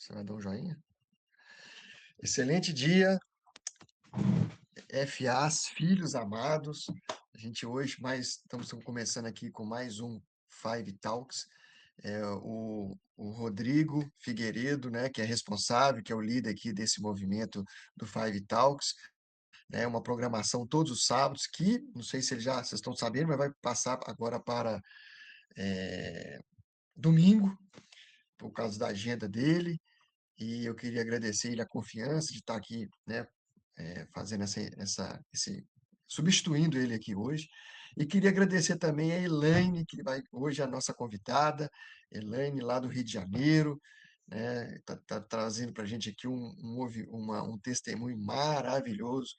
Você vai dar um joinha? Excelente dia, FAs, filhos amados. A gente hoje estamos começando aqui com mais um Five Talks. O Rodrigo Figueiredo, né, que é responsável, que é o líder aqui desse movimento do Five Talks, né, uma programação todos os sábados, que não sei se vocês estão sabendo, mas vai passar agora para domingo, por causa da agenda dele. E eu queria agradecer ele a confiança de estar aqui, né, fazendo substituindo ele aqui hoje. E queria agradecer também a Elaine, que vai hoje é a nossa convidada, Elaine, lá do Rio de Janeiro, né, tá trazendo para a gente aqui um testemunho maravilhoso.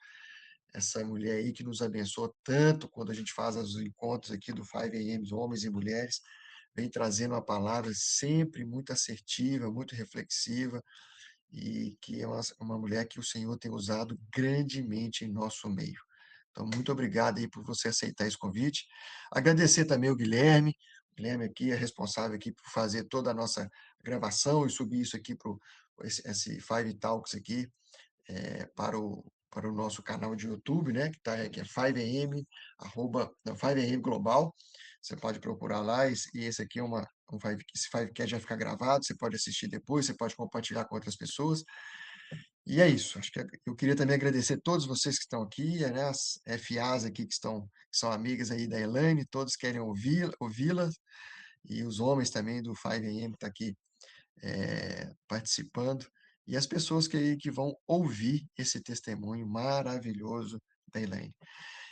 Essa mulher aí que nos abençoa tanto quando a gente faz os encontros aqui do 5 AM, homens e mulheres, vem trazendo uma palavra sempre muito assertiva, muito reflexiva, e que é uma mulher que o Senhor tem usado grandemente em nosso meio. Então, muito obrigado aí por você aceitar esse convite. Agradecer também o Guilherme aqui é responsável aqui por fazer toda a nossa gravação e subir isso aqui para esse Five Talks aqui, para o nosso canal de YouTube, né, que é 5AM, não, 5AM Global. Você pode procurar lá, e esse aqui esse Fivecast já fica gravado, você pode assistir depois, você pode compartilhar com outras pessoas. E é isso. Acho que eu queria também agradecer todos vocês que estão aqui, né, as FAs aqui que são amigas aí da Elaine, todos querem ouvi-las, e os homens também do 5AM que tá aqui participando, e as pessoas que vão ouvir esse testemunho maravilhoso da Elaine.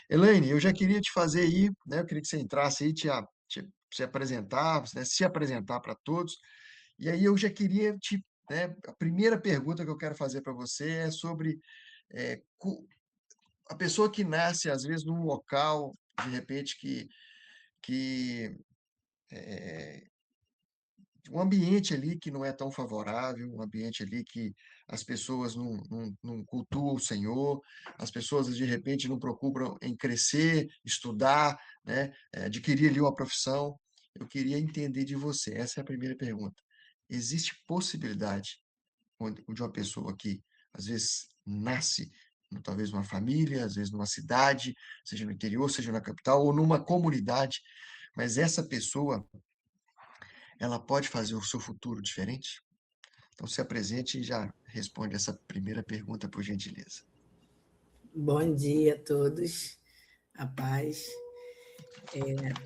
Elaine, eu já queria te fazer aí, né, eu queria que você entrasse aí, se apresentar, né, se apresentar para todos, e aí eu já queria a primeira pergunta que eu quero fazer para você é sobre é, cu- a pessoa que nasce, às vezes, num local, de repente, que um ambiente ali que não é tão favorável, um ambiente ali que as pessoas não cultuam o Senhor, as pessoas de repente não procuram em crescer, estudar, né, adquirir ali uma profissão. Eu queria entender de você, essa é a primeira pergunta. Existe possibilidade de uma pessoa que às vezes nasce, talvez numa família, às vezes numa cidade, seja no interior, seja na capital, ou numa comunidade, mas essa pessoa ela pode fazer o seu futuro diferente? Então, se apresente e já responde essa primeira pergunta, por gentileza. Bom dia a todos, a paz.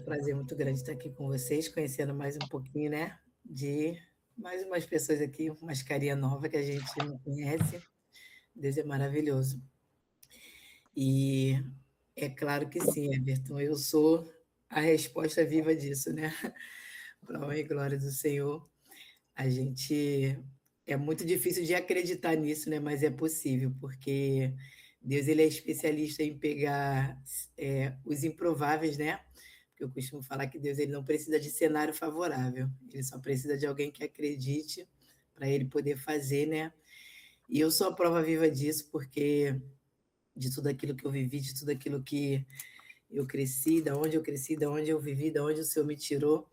Prazer muito grande estar aqui com vocês, conhecendo mais um pouquinho, né, de mais umas pessoas aqui, umas carinha nova que a gente não conhece. Deus é maravilhoso. E é claro que sim, Everton, eu sou a resposta viva disso, né? Para a honra e glória do Senhor. A gente é muito difícil de acreditar nisso, né? Mas é possível, porque Deus ele é especialista em pegar os improváveis, né? Porque eu costumo falar que Deus ele não precisa de cenário favorável, ele só precisa de alguém que acredite para ele poder fazer, né? E eu sou a prova viva disso, porque de tudo aquilo que eu vivi, de tudo aquilo que eu cresci, da onde eu vivi, da onde o Senhor me tirou,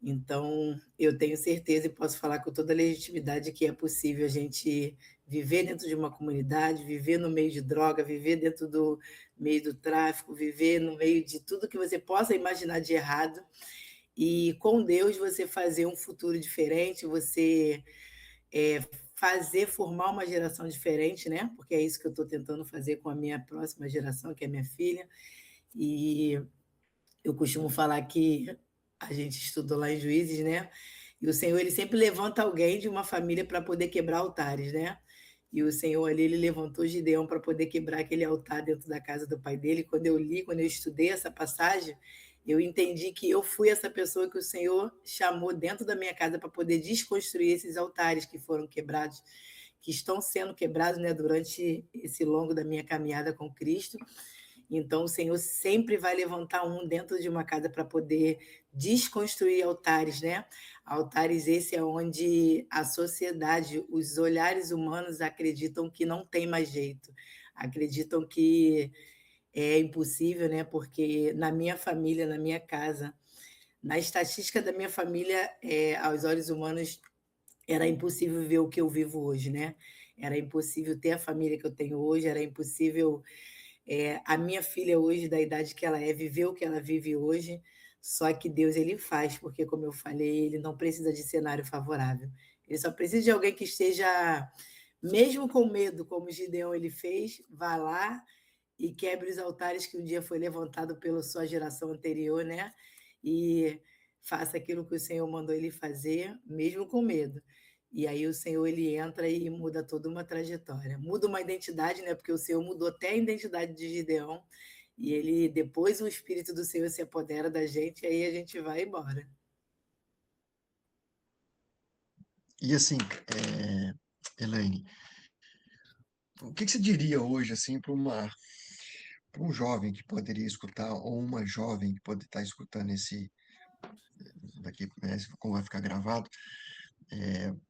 então, eu tenho certeza e posso falar com toda a legitimidade que é possível a gente viver dentro de uma comunidade, viver no meio de droga, viver dentro do meio do tráfico, viver no meio de tudo que você possa imaginar de errado. E com Deus você fazer um futuro diferente, você formar uma geração diferente, né? Porque é isso que eu estou tentando fazer com a minha próxima geração, que é minha filha. E eu costumo falar que a gente estudou lá em Juízes, né? E o Senhor, ele sempre levanta alguém de uma família para poder quebrar altares, né? E o Senhor ali, ele levantou Gideão para poder quebrar aquele altar dentro da casa do pai dele. Quando eu estudei essa passagem, eu entendi que eu fui essa pessoa que o Senhor chamou dentro da minha casa para poder desconstruir esses altares que foram quebrados, que estão sendo quebrados, né, durante esse longo da minha caminhada com Cristo. Então, o Senhor sempre vai levantar um dentro de uma casa para poder desconstruir altares, né? Altares esse é onde a sociedade, os olhares humanos acreditam que não tem mais jeito, acreditam que é impossível, né? Porque na minha família, na minha casa, na estatística da minha família, aos olhos humanos, era impossível viver o que eu vivo hoje, né. Era impossível ter a família que eu tenho hoje, era impossível, a minha filha hoje, da idade que ela é, viver o que ela vive hoje, só que Deus ele faz, porque como eu falei, ele não precisa de cenário favorável. Ele só precisa de alguém que esteja, mesmo com medo, como Gideão ele fez, vá lá e quebre os altares que um dia foi levantado pela sua geração anterior, né, e faça aquilo que o Senhor mandou ele fazer, mesmo com medo. E aí o Senhor ele entra e muda toda uma trajetória. Muda uma identidade, né, porque o Senhor mudou até a identidade de Gideão, e ele depois o espírito do Senhor se apodera da gente, e aí a gente vai embora. E assim, Elaine, o que que você diria hoje, assim, para um jovem que poderia escutar, ou uma jovem que pode estar escutando esse, daqui, né, como vai ficar gravado,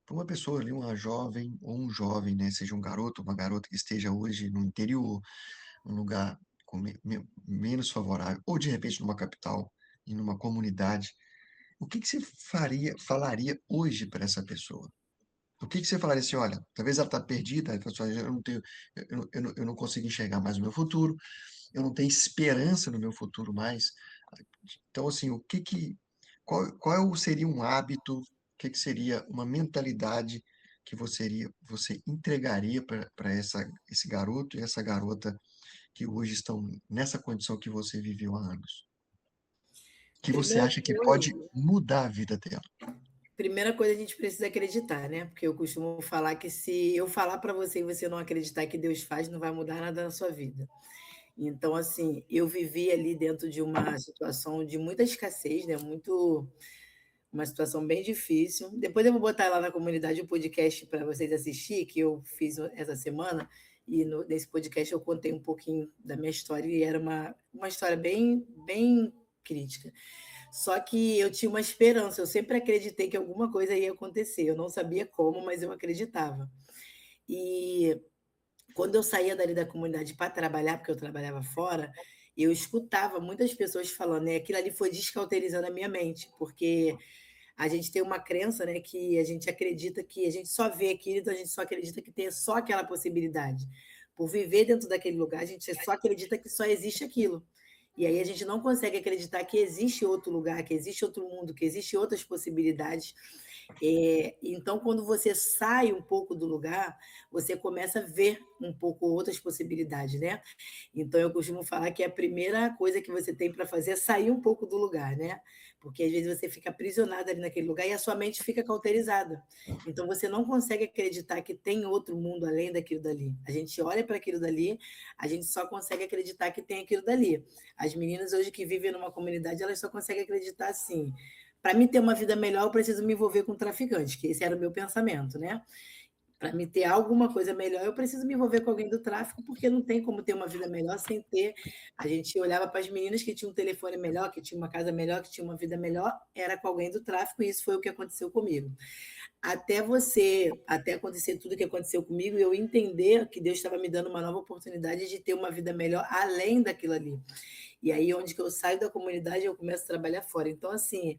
para uma pessoa ali, uma jovem ou um jovem, né, seja um garoto ou uma garota que esteja hoje no interior, num lugar menos favorável, ou de repente numa capital, em numa comunidade, o que que você falaria hoje para essa pessoa? O que que você falaria assim, olha, talvez ela está perdida, ela fala assim, "Olha, eu não tenho, eu não consigo enxergar mais o meu futuro, eu não tenho esperança no meu futuro mais. Então, assim, qual seria um hábito, o que que seria uma mentalidade que você entregaria para esse garoto e essa garota que hoje estão nessa condição que você viveu há anos? Que você Primeira acha que coisa pode mudar a vida dela? primeira coisa a gente precisa acreditar, né, porque eu costumo falar que se eu falar para você e você não acreditar que Deus faz, não vai mudar nada na sua vida. Então, assim, eu vivi ali dentro de uma situação de muita escassez, né, muito uma situação bem difícil. Depois eu vou botar lá na comunidade o podcast para vocês assistir, que eu fiz essa semana, e nesse podcast eu contei um pouquinho da minha história, e era uma história bem crítica. Só que eu tinha uma esperança, eu sempre acreditei que alguma coisa ia acontecer, eu não sabia como, mas eu acreditava. E quando eu saía dali da comunidade para trabalhar, porque eu trabalhava fora, eu escutava muitas pessoas falando, né, aquilo ali foi descauterizando a minha mente, porque a gente tem uma crença, né, que a gente acredita que a gente só vê aquilo, então a gente só acredita que tem só aquela possibilidade. Por viver dentro daquele lugar, a gente só acredita que só existe aquilo. E aí a gente não consegue acreditar que existe outro lugar, que existe outro mundo, que existe outras possibilidades. Então, quando você sai um pouco do lugar, você começa a ver um pouco outras possibilidades, né? Então, eu costumo falar que a primeira coisa que você tem para fazer é sair um pouco do lugar, né? Porque às vezes você fica aprisionado ali naquele lugar e a sua mente fica cauterizada. Então, você não consegue acreditar que tem outro mundo além daquilo dali. A gente olha para aquilo dali, a gente só consegue acreditar que tem aquilo dali. As meninas hoje que vivem numa comunidade, elas só conseguem acreditar assim. Para mim ter uma vida melhor, eu preciso me envolver com traficante, que esse era o meu pensamento, né? Para me ter alguma coisa melhor, eu preciso me envolver com alguém do tráfico, porque não tem como ter uma vida melhor sem ter. A gente olhava para as meninas que tinham um telefone melhor, que tinham uma casa melhor, que tinham uma vida melhor, era com alguém do tráfico, e isso foi o que aconteceu comigo. Até acontecer tudo o que aconteceu comigo, e eu entender que Deus estava me dando uma nova oportunidade de ter uma vida melhor além daquilo ali. E aí, onde que eu saio da comunidade, eu começo a trabalhar fora. Então, assim,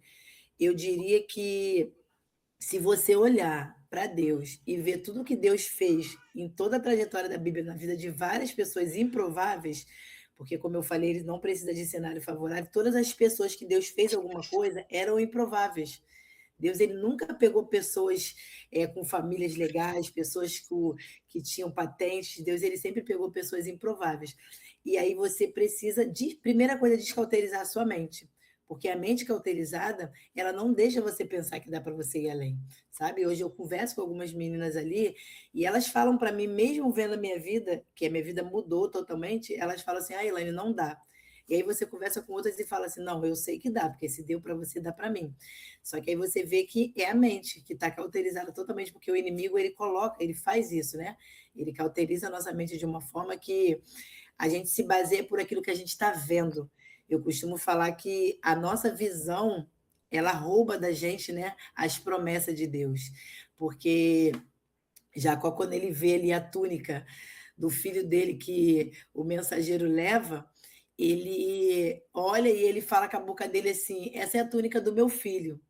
eu diria que se você olhar para Deus e ver tudo que Deus fez em toda a trajetória da Bíblia na vida de várias pessoas improváveis, porque, como eu falei, ele não precisa de cenário favorável, todas as pessoas que Deus fez alguma coisa eram improváveis. Deus ele nunca pegou pessoas com famílias legais, pessoas que tinham patentes. Deus ele sempre pegou pessoas improváveis. E aí você precisa, primeira coisa, descauterizar a sua mente. Porque a mente cauterizada, ela não deixa você pensar que dá para você ir além, sabe? Hoje eu converso com algumas meninas ali e elas falam para mim, mesmo vendo a minha vida, que a minha vida mudou totalmente, elas falam assim: ah, Elaine, não dá. E aí você conversa com outras e fala assim: não, eu sei que dá, porque se deu para você, dá para mim. Só que aí você vê que é a mente que está cauterizada totalmente, porque o inimigo ele coloca, ele faz isso, né? Ele cauteriza a nossa mente de uma forma que a gente se baseia por aquilo que a gente está vendo. Eu costumo falar que a nossa visão ela rouba da gente, né, as promessas de Deus, porque Jacó, quando ele vê ali a túnica do filho dele que o mensageiro leva, ele olha e ele fala com a boca dele assim: essa é a túnica do meu filho.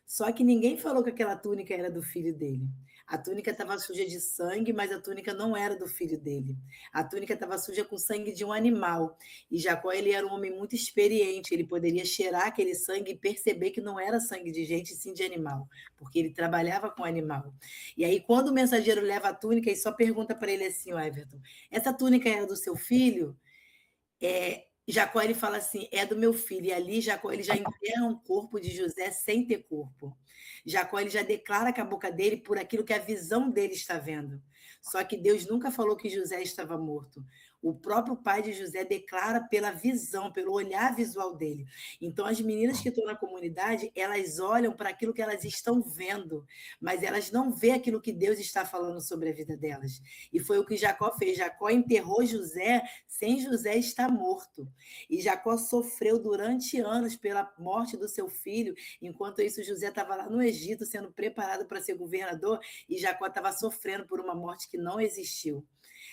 Só que ninguém falou que aquela túnica era do filho dele. A túnica estava suja de sangue, mas a túnica não era do filho dele. A túnica estava suja com sangue de um animal. E Jacó, ele era um homem muito experiente, ele poderia cheirar aquele sangue e perceber que não era sangue de gente, sim de animal, porque ele trabalhava com animal. E aí, quando o mensageiro leva a túnica, ele só pergunta para ele assim, ó, Everton, essa túnica era do seu filho? Jacó ele fala assim, é do meu filho. E ali Jacó ele já enterra um corpo de José sem ter corpo. Jacó ele já declara com a boca dele por aquilo que a visão dele está vendo. Só que Deus nunca falou que José estava morto. O próprio pai de José declara pela visão, pelo olhar visual dele. Então, as meninas que estão na comunidade, elas olham para aquilo que elas estão vendo, mas elas não vê aquilo que Deus está falando sobre a vida delas. E foi o que Jacó fez. Jacó enterrou José sem José estar morto. E Jacó sofreu durante anos pela morte do seu filho, enquanto isso José estava lá no Egito sendo preparado para ser governador e Jacó estava sofrendo por uma morte que não existiu.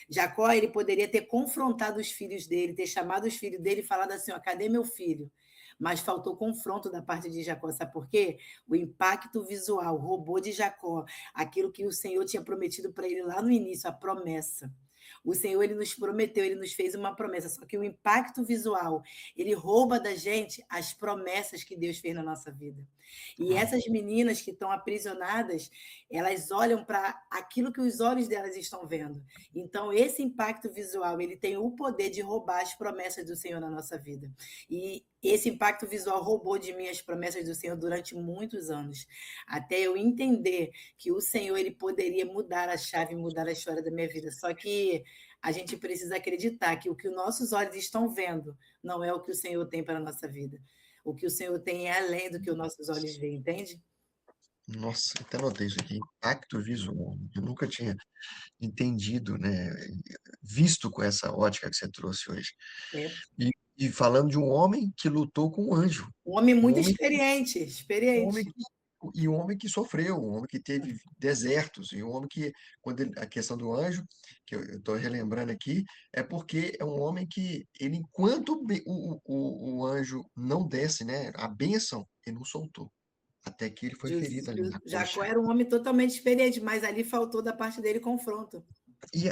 Jacó ele poderia ter confrontado os filhos dele, ter chamado os filhos dele e falado assim: ó, cadê meu filho? Mas faltou confronto da parte de Jacó. Sabe por quê? O impacto visual roubou de Jacó aquilo que o Senhor tinha prometido para ele lá no início, a promessa. O Senhor ele nos prometeu, ele nos fez uma promessa, só que o impacto visual, ele rouba da gente as promessas que Deus fez na nossa vida. E essas meninas que estão aprisionadas, elas olham para aquilo que os olhos delas estão vendo. Então, esse impacto visual, ele tem o poder de roubar as promessas do Senhor na nossa vida. E esse impacto visual roubou de mim as promessas do Senhor durante muitos anos, até eu entender que o Senhor ele poderia mudar a chave, mudar a história da minha vida. Só que a gente precisa acreditar que o que os nossos olhos estão vendo não é o que o Senhor tem para a nossa vida. O que o Senhor tem é além do que os nossos olhos veem, entende? Nossa, até notei isso aqui, impacto visual. Eu nunca tinha entendido, né? Visto com essa ótica que você trouxe hoje. É E falando de um homem que lutou com um anjo, um homem um muito homem, experiente, um homem experiente. que, e um homem que sofreu, um homem que teve desertos, e um homem que, a questão do anjo, que eu estou relembrando aqui, é porque é um homem que, ele, enquanto o anjo não desce, né, a bênção, ele não soltou, até que ele foi ferido ali na Jacó coxa. era um homem totalmente experiente, mas ali faltou da parte dele confronto. E,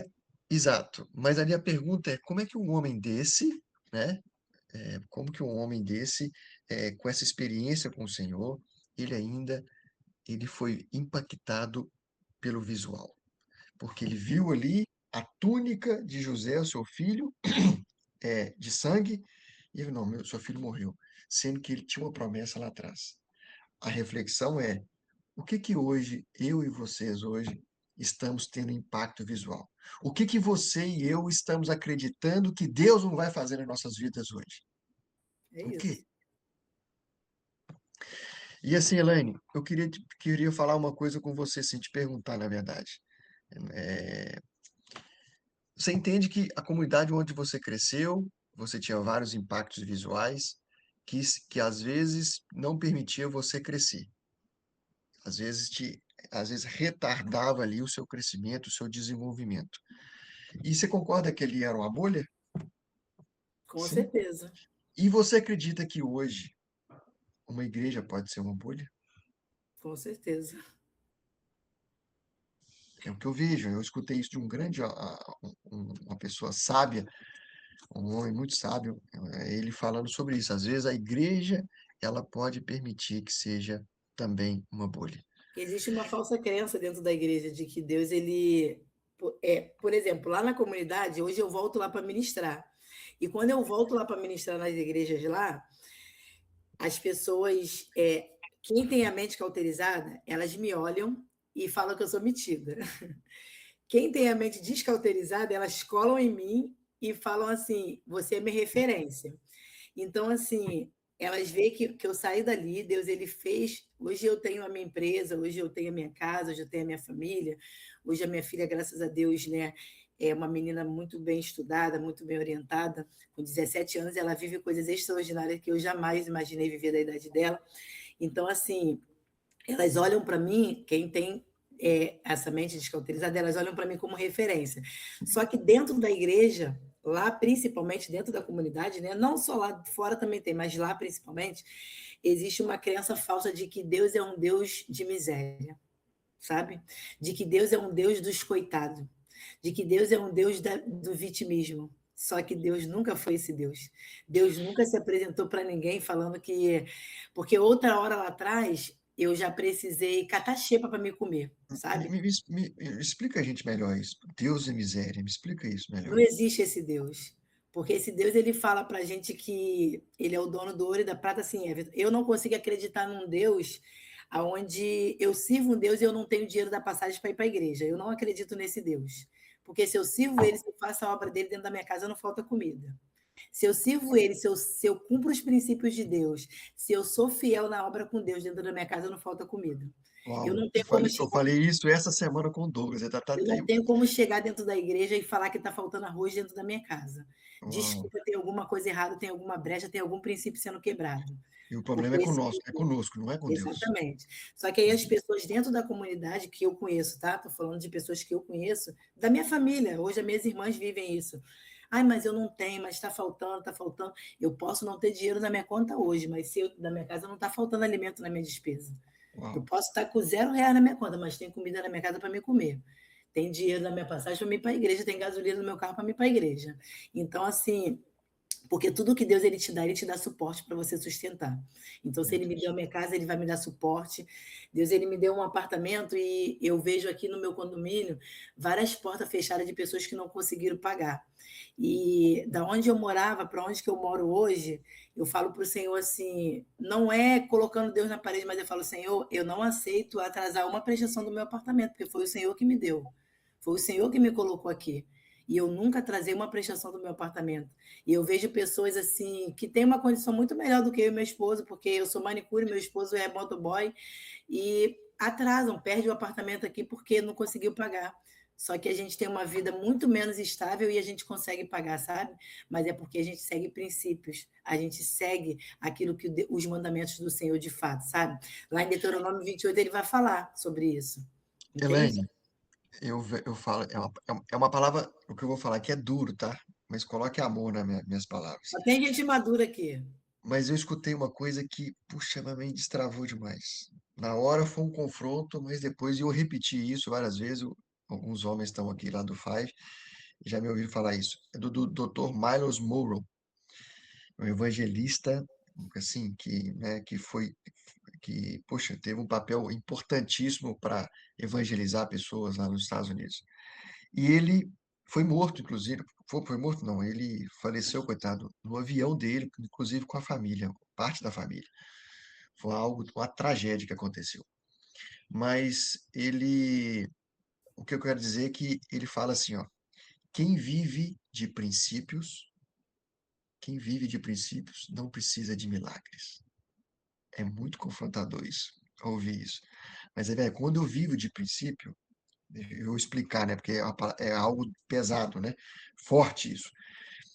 exato, mas ali a pergunta é, como é que um homem desse, né, como que um homem desse, com essa experiência com o Senhor, ele ainda ele foi impactado pelo visual, porque ele viu ali a túnica de José, o seu filho, de sangue, e ele, não, seu filho morreu, sendo que ele tinha uma promessa lá atrás. A reflexão é, o que que hoje, eu e vocês hoje, estamos tendo impacto visual? O que que você e eu estamos acreditando que Deus não vai fazer nas nossas vidas hoje? É O quê? isso. E assim, Elaine, eu queria falar uma coisa com você, sem te perguntar, na verdade. É, você entende que a comunidade onde você cresceu, você tinha vários impactos visuais que às vezes não permitia você crescer. Às vezes às vezes retardava ali o seu crescimento, o seu desenvolvimento. E você concorda que ali era uma bolha? Com Sim. certeza, E você acredita que hoje uma igreja pode ser uma bolha? com certeza. É o que eu vejo. Eu escutei isso de um grande, uma pessoa sábia, um homem muito sábio, ele falando sobre isso. Às vezes a igreja, ela pode permitir que seja também uma bolha. Existe uma falsa crença dentro da igreja de que Deus, ele. Por exemplo, lá na comunidade, hoje eu volto lá para ministrar. E quando eu volto lá para ministrar nas igrejas lá, as pessoas, quem tem a mente cauterizada, elas me olham e falam que eu sou metida. Quem tem a mente descauterizada, elas colam em mim e falam assim: você é minha referência. Então, assim, elas veem que eu saí dali, Deus ele fez. Hoje eu tenho a minha empresa, hoje eu tenho a minha casa, hoje eu tenho a minha família. Hoje a minha filha, graças a Deus, né, é uma menina muito bem estudada, muito bem orientada. Com 17 anos, ela vive coisas extraordinárias que eu jamais imaginei viver da idade dela. Então, assim, elas olham para mim, quem tem essa mente descauterizada, elas olham para mim como referência. Só que dentro da igreja, lá principalmente dentro da comunidade, né? Não só lá fora também tem, mas lá principalmente, existe uma crença falsa de que Deus é um Deus de miséria, sabe? De que Deus é um Deus dos coitados, de que Deus é um Deus do vitimismo. Só que Deus nunca foi esse Deus. Deus nunca se apresentou para ninguém falando que. Porque outra hora lá atrás, eu já precisei catar xepa para me comer, Me, sabe? me- me explica a gente melhor isso. Deus e miséria, me explica isso Não melhor. existe esse Deus. Porque esse Deus ele fala para a gente que ele é o dono do ouro e da prata, assim, Everton. Eu não consigo acreditar num Deus onde eu sirvo um Deus e eu não tenho dinheiro da passagem para ir para a igreja. Eu não acredito nesse Deus. Porque se eu sirvo ele, se eu faço a obra dele dentro da minha casa, não falta comida. Se eu sirvo ele, se eu cumpro os princípios de Deus, se eu sou fiel na obra com Deus dentro da minha casa, não falta comida. Eu Uau, não tenho como eu chegar falei isso essa semana com o Douglas. eu não tenho como chegar dentro da igreja e falar que está faltando arroz dentro da minha casa. Uau. Desculpa, tem alguma coisa errada, tem alguma brecha, tem algum princípio sendo quebrado. E o problema Porque esse é conosco, não é com Deus. exatamente. Só que aí as pessoas dentro da comunidade que eu conheço, tá? Estou falando de pessoas que eu conheço, da minha família. Hoje as minhas irmãs vivem isso. Ai, mas eu não tenho, mas está faltando, está faltando. Eu posso não ter dinheiro na minha conta hoje, mas se eu, na minha casa não está faltando alimento na minha despesa. Eu Uau. posso estar com R$ 0 na minha conta, mas tem comida na minha casa para me comer. Tem dinheiro na minha passagem para me ir para a igreja, tem gasolina no meu carro para me ir para a igreja. Então, assim, porque tudo que Deus ele te dá suporte para você sustentar. Então, se Meu ele me deu a Deus. minha casa, ele vai me dar suporte. Deus ele me deu um apartamento e eu vejo aqui no meu condomínio várias portas fechadas de pessoas que não conseguiram pagar. E da onde eu morava para onde que eu moro hoje, eu falo para o Senhor assim, não é colocando Deus na parede, mas eu falo, Senhor, eu não aceito atrasar uma prestação do meu apartamento, porque foi o Senhor que me deu. Foi o Senhor que me colocou aqui. E eu nunca atrasei uma prestação do meu apartamento. E eu vejo pessoas assim que têm uma condição muito melhor do que eu e meu esposo, porque eu sou manicure, meu esposo é motoboy, e atrasam, perde o apartamento aqui porque não conseguiu pagar. Só que a gente tem uma vida muito menos estável e a gente consegue pagar, sabe? Mas é porque a gente segue princípios, a gente segue aquilo que os mandamentos do Senhor de fato, sabe? Lá em Deuteronômio 28 ele vai falar sobre isso. Entende? Elaine, eu falo, é uma palavra, o que eu vou falar aqui é duro, tá? Mas coloque amor nas minhas palavras. Só tem gente madura aqui. Mas eu escutei uma coisa que, puxa, mas me destravou demais. Na hora foi um confronto, mas depois eu repeti isso várias vezes. Alguns homens estão aqui lá do Five, já me ouviram falar isso. É do Dr. Miles Monroe, um evangelista, assim, poxa, teve um papel importantíssimo para evangelizar pessoas lá nos Estados Unidos. E ele foi morto, inclusive, foi morto não, ele faleceu, coitado, no avião dele, inclusive com a família, parte da família. Foi algo, uma tragédia que aconteceu. Mas o que eu quero dizer é que ele fala assim, ó, quem vive de princípios, quem vive de princípios não precisa de milagres. É muito confrontador isso, ouvir isso. Mas é, velho, quando eu vivo de princípio, eu vou explicar, né? Porque é algo pesado, né? Forte isso.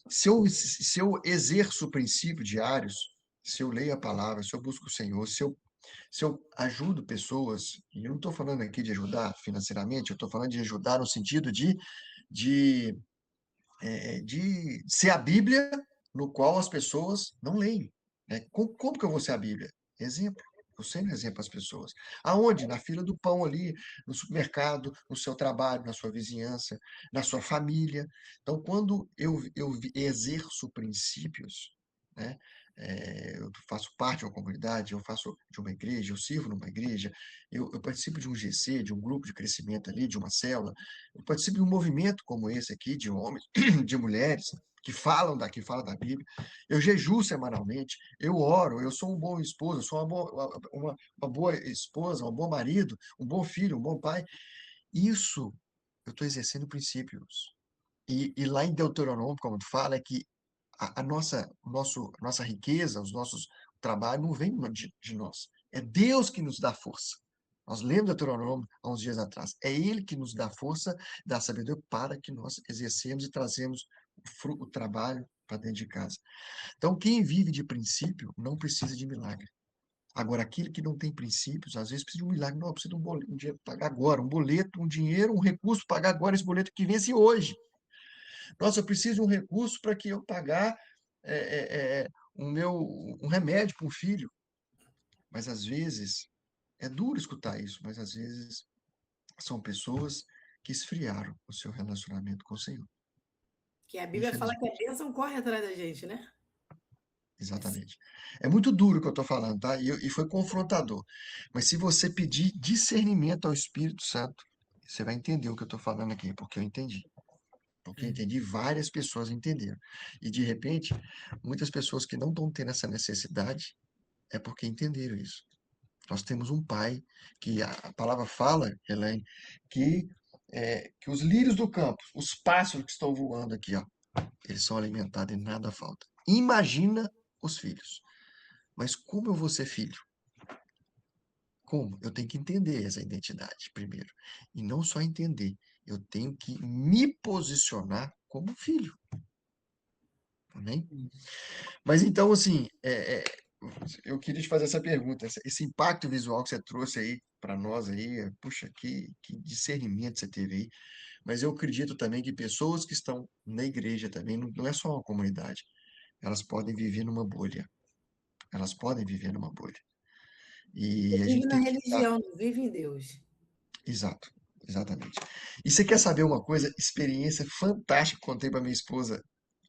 Se eu exerço princípios diários, se eu leio a palavra, se eu busco o Senhor, se eu ajudo pessoas, e eu não estou falando aqui de ajudar financeiramente, eu estou falando de ajudar no sentido de, de ser a Bíblia no qual as pessoas não leem. Né? Como que eu vou ser a Bíblia? Exemplo. Eu sendo exemplo às pessoas. Aonde? Na fila do pão ali, no supermercado, no seu trabalho, na sua vizinhança, na sua família. Então, quando eu exerço princípios, né? Eu faço parte de uma comunidade, eu faço de uma igreja, eu sirvo numa igreja, eu participo de um GC, de um grupo de crescimento ali, de uma célula, eu participo de um movimento como esse aqui, de homens, de mulheres, que falam da Bíblia. Eu jejuo semanalmente, eu oro, eu sou um bom esposo, eu sou uma boa esposa, um bom marido, um bom filho, um bom pai. Isso eu estou exercendo princípios. E lá em Deuteronômio, como tu fala, é que nossa riqueza, os nossos trabalho não vem de nós. É Deus que nos dá força. Nós lemos Deuteronômio há uns dias atrás. É Ele que nos dá força, dá sabedoria para que nós exercemos e trazemos o trabalho para dentro de casa. Então, quem vive de princípio não precisa de milagre. Agora, aquele que não tem princípios, às vezes precisa de um milagre. Não, precisa de um dinheiro para pagar agora, um boleto, um dinheiro, um recurso para pagar agora esse boleto que vence hoje. Nossa, eu preciso de um recurso para que eu pagar um remédio para um filho. Mas às vezes, é duro escutar isso, mas às vezes são pessoas que esfriaram o seu relacionamento com o Senhor, Que a Bíblia fala que a infelizmente. bênção corre atrás da gente, né? Exatamente. É muito duro o que eu estou falando, tá? E foi confrontador. Mas se você pedir discernimento ao Espírito Santo, você vai entender o que eu estou falando aqui, porque eu entendi. Porque eu É. entendi, várias pessoas entenderam. E de repente, muitas pessoas que não estão tendo essa necessidade é porque entenderam isso. Nós temos um pai que a palavra fala, Elaine, que os lírios do campo, os pássaros que estão voando aqui, ó, eles são alimentados e nada falta. Imagina os filhos. Mas como eu vou ser filho? Como? Eu tenho que entender essa identidade primeiro. E não só entender, eu tenho que me posicionar como filho. Amém? Mas então, assim, eu queria te fazer essa pergunta. Esse impacto visual que você trouxe aí para nós aí, puxa, que discernimento você teve aí. Mas eu acredito também que pessoas que estão na igreja também, não é só uma comunidade, elas podem viver numa bolha. Elas podem viver numa bolha. Você E a vive gente na tem que estar. religião, não vive em Deus. Exato, exatamente. E você quer saber uma coisa? Experiência fantástica que contei para minha esposa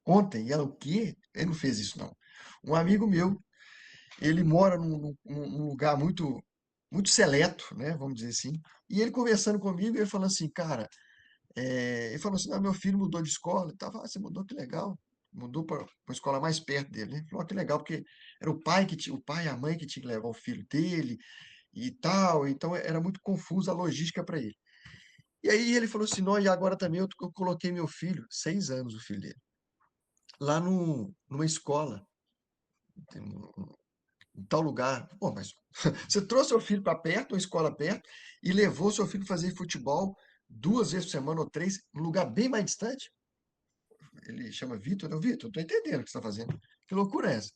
ontem. E ela, o quê? Ele não fez isso, não. Um amigo meu, ele mora num lugar muito seleto, né? Vamos dizer assim. E ele conversando comigo, ele falando assim, cara, ele falou assim, meu filho mudou de escola. E tava, você mudou, que legal. Mudou para a escola mais perto dele, né? Falou, que legal, porque era o pai o pai e a mãe que tinha que levar o filho dele e tal. Então era muito confusa a logística para ele. E aí ele falou assim, não, e agora também eu coloquei meu filho, 6 anos o filho dele, lá numa escola, tem em tal lugar. Pô, mas você trouxe seu filho para perto, uma escola perto, e levou seu filho fazer futebol 2 vezes por semana ou 3, num lugar bem mais distante? Ele chama Vitor, não, Vitor, tô entendendo o que você está fazendo. Que loucura é essa?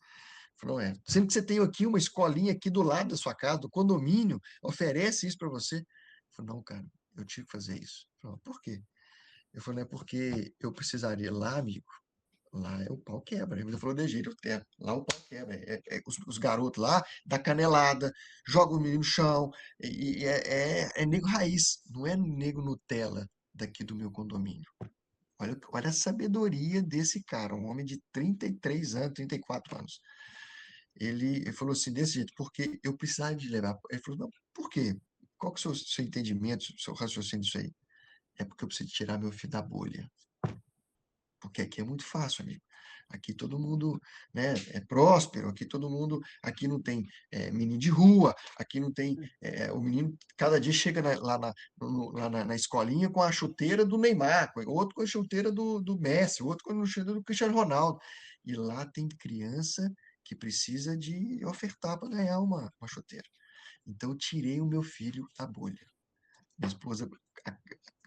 Falou, sendo que você tem aqui uma escolinha aqui do lado da sua casa, do condomínio, oferece isso para você. Falei, não, cara, eu tive que fazer isso. Falei, por quê? Eu falei, é porque eu precisaria lá, amigo. Lá é o pau quebra. Ele falou de jeito, lá o pau quebra. Os garotos lá dá canelada, joga o menino no chão. E é nego raiz, não é nego Nutella daqui do meu condomínio. Olha a sabedoria desse cara, um homem de 33 anos, 34 anos. Ele falou assim, desse jeito, porque eu precisava de levar. Ele falou, não, por quê? Qual que é o seu entendimento, seu raciocínio disso aí? É porque eu preciso tirar meu filho da bolha. Porque aqui é muito fácil, amigo. Aqui todo mundo, né, é próspero, aqui não tem menino de rua, aqui não tem, o menino cada dia chega lá na escolinha com a chuteira do Neymar, outro com a chuteira do Messi, outro com a chuteira do Cristiano Ronaldo. E lá tem criança que precisa de ofertar para ganhar uma chuteira. Então eu tirei o meu filho da bolha. Minha esposa, a-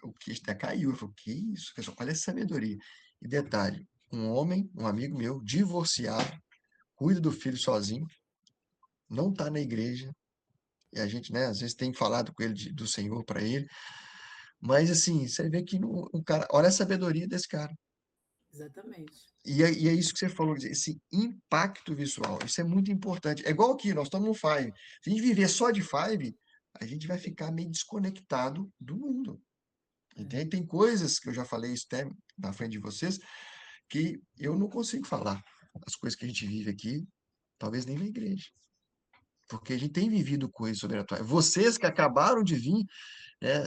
o queixo até caiu. Eu falei, que isso? Olha essa sabedoria. E detalhe, um homem, um amigo meu, divorciado, cuida do filho sozinho, não está na igreja, e a gente, né, às vezes tem falado com ele do Senhor para ele, mas assim, você vê que o cara, olha a sabedoria desse cara. Exatamente. E é isso que você falou, esse impacto visual, isso é muito importante. É igual aqui, nós estamos no Five. Se a gente viver só de Five, a gente vai ficar meio desconectado do mundo. É. Entende? Tem coisas que eu já falei isso até na frente de vocês, que eu não consigo falar. As coisas que a gente vive aqui, talvez nem na igreja. Porque a gente tem vivido coisas sobrenaturais. Vocês que acabaram de vir, né,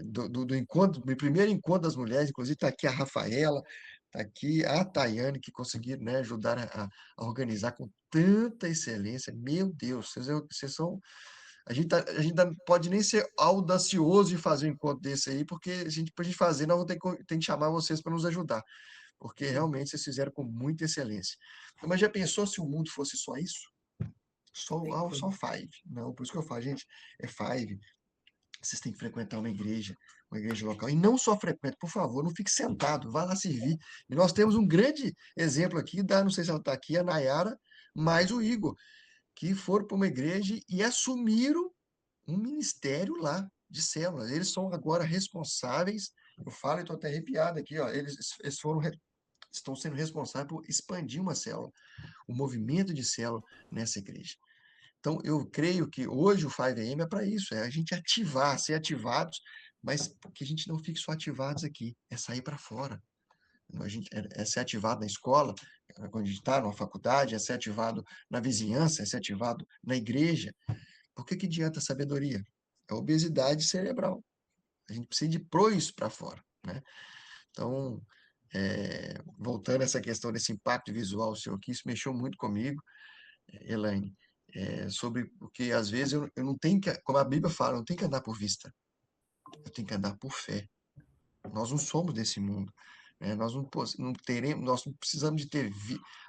do encontro, do primeiro encontro das mulheres, inclusive está aqui a Rafaela, está aqui a Tayane, que conseguiram, né, ajudar a organizar com tanta excelência. Meu Deus, vocês são. A gente pode nem ser audacioso de fazer um encontro desse aí, porque para a gente fazer, nós vamos ter que chamar vocês para nos ajudar, porque realmente vocês fizeram com muita excelência. Mas já pensou se o mundo fosse só isso? Tem Só como. Five. Não, por isso que eu falo, gente, é Five. Vocês têm que frequentar uma igreja local. E não só frequente, por favor, não fique sentado, vá lá servir. E nós temos um grande exemplo aqui, não sei se ela está aqui, a Nayara, mais o Igor, que foram para uma igreja e assumiram um ministério lá de células. Eles são agora responsáveis Eu falo e estou até arrepiado aqui, ó. Eles estão sendo responsáveis por expandir uma célula, o movimento de célula nessa igreja. Então, eu creio que hoje o 5am é para isso, é a gente ativar, ser ativados, mas que a gente não fique só ativados aqui, é sair para fora. É ser ativado na escola, quando a gente está numa faculdade, é ser ativado na vizinhança, é ser ativado na igreja. Por que adianta a sabedoria? É obesidade cerebral. A gente precisa de pôr isso para fora, né? Então, voltando a essa questão desse impacto visual seu aqui, isso mexeu muito comigo, Elaine, sobre porque às vezes eu não tenho que, como a Bíblia fala, eu não tenho que andar por vista, eu tenho que andar por fé. Nós não somos desse mundo, né? Não teremos, nós não precisamos de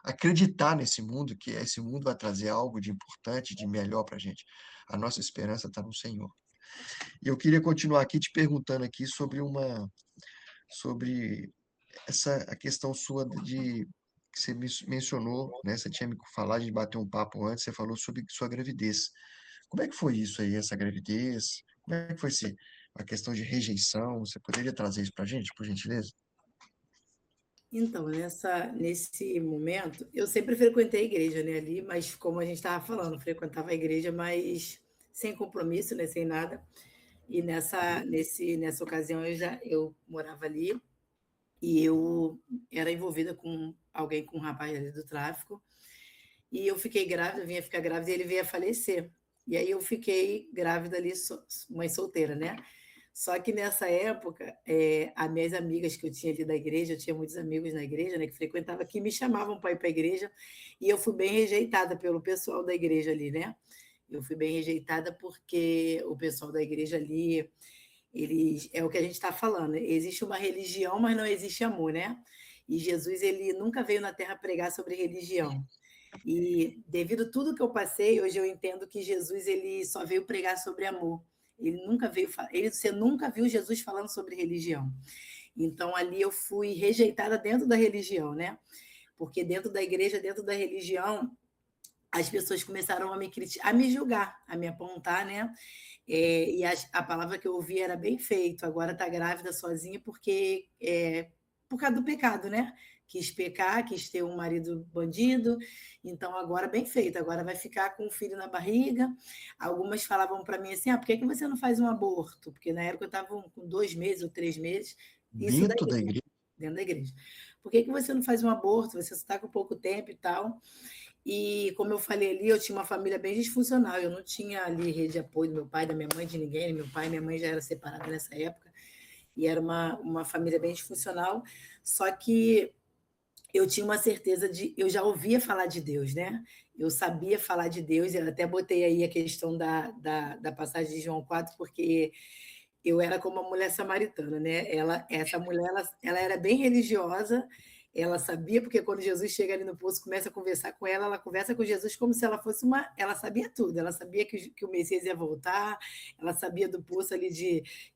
acreditar nesse mundo, que esse mundo vai trazer algo de importante, de melhor para a gente. A nossa esperança está no Senhor. E eu queria continuar aqui te perguntando aqui sobre essa a questão sua que você mencionou, né? Você tinha me falado, a gente bateu um papo antes, você falou sobre sua gravidez. Como é que foi isso aí, essa gravidez? Como é que foi a questão de rejeição? Você poderia trazer isso para a gente, por gentileza? Então, nesse momento, eu sempre frequentei a igreja, né, ali, mas como a gente estava falando, frequentava a igreja, mas sem compromisso, né, sem nada. E nessa ocasião eu morava ali e eu era envolvida com alguém, com um rapaz ali do tráfico, e eu fiquei grávida, vinha ficar grávida e ele veio a falecer. E aí eu fiquei grávida ali, mãe solteira, né? Só que nessa época, as minhas amigas que eu tinha ali da igreja, eu tinha muitos amigos na igreja, né, que frequentava, que me chamavam para ir para a igreja, e eu fui bem rejeitada pelo pessoal da igreja ali, né? Eu fui bem rejeitada porque o pessoal da igreja ali, eles, é o que a gente está falando, existe uma religião, mas não existe amor, né? E Jesus, ele nunca veio na Terra pregar sobre religião. E devido a tudo que eu passei, hoje eu entendo que Jesus, ele só veio pregar sobre amor. Ele nunca veio, você nunca viu Jesus falando sobre religião. Então ali eu fui rejeitada dentro da religião, né? Porque dentro da igreja, dentro da religião, as pessoas começaram a me criticar, a me julgar, a me apontar, né? E a palavra que eu ouvi era bem feito, agora está grávida sozinha porque por causa do pecado, né? Quis pecar, quis ter um marido bandido, então agora bem feito, agora vai ficar com o filho na barriga. Algumas falavam para mim assim: por que você não faz um aborto? Porque na época eu estava com 2 meses ou 3 meses, isso da Dentro da igreja, igreja, dentro da igreja. Por que você não faz um aborto? Você está com pouco tempo e tal. E, como eu falei ali, eu tinha uma família bem disfuncional. Eu não tinha ali rede de apoio do meu pai, da minha mãe, de ninguém. Meu pai e minha mãe já eram separados nessa época. E era uma família bem disfuncional. Só que eu tinha uma certeza de... Eu já ouvia falar de Deus, né? Eu sabia falar de Deus. Eu até botei aí a questão da passagem de João 4, porque eu era como uma mulher samaritana, né? Essa mulher, ela era bem religiosa, ela sabia, porque quando Jesus chega ali no poço, começa a conversar com ela conversa com Jesus como se ela fosse ela sabia tudo, ela sabia que o Messias ia voltar, ela sabia do poço ali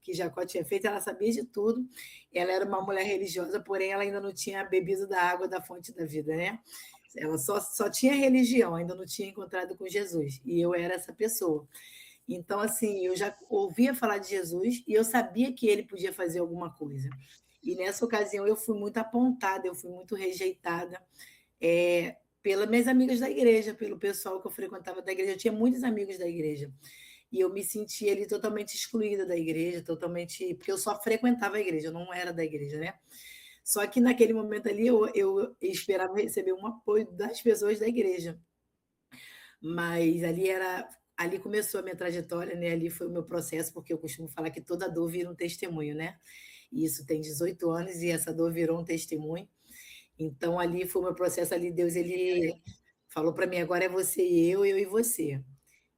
que Jacó tinha feito, ela sabia de tudo. Ela era uma mulher religiosa, porém ela ainda não tinha bebido da água da fonte da vida, né? Ela só tinha religião, ainda não tinha encontrado com Jesus, e eu era essa pessoa. Então, assim, eu já ouvia falar de Jesus e eu sabia que ele podia fazer alguma coisa. E nessa ocasião eu fui muito apontada, eu fui muito rejeitada pelas minhas amigas da igreja, pelo pessoal que eu frequentava da igreja. Eu tinha muitos amigos da igreja. E eu me sentia ali totalmente excluída da igreja, totalmente. Porque eu só frequentava a igreja, eu não era da igreja, né? Só que naquele momento ali eu esperava receber um apoio das pessoas da igreja. Mas ali começou a minha trajetória, né? Ali foi o meu processo, porque eu costumo falar que toda dor vira um testemunho, né? E isso tem 18 anos e essa dor virou um testemunho. Então ali foi o meu processo, ali Deus ele falou para mim: agora é você e eu e você.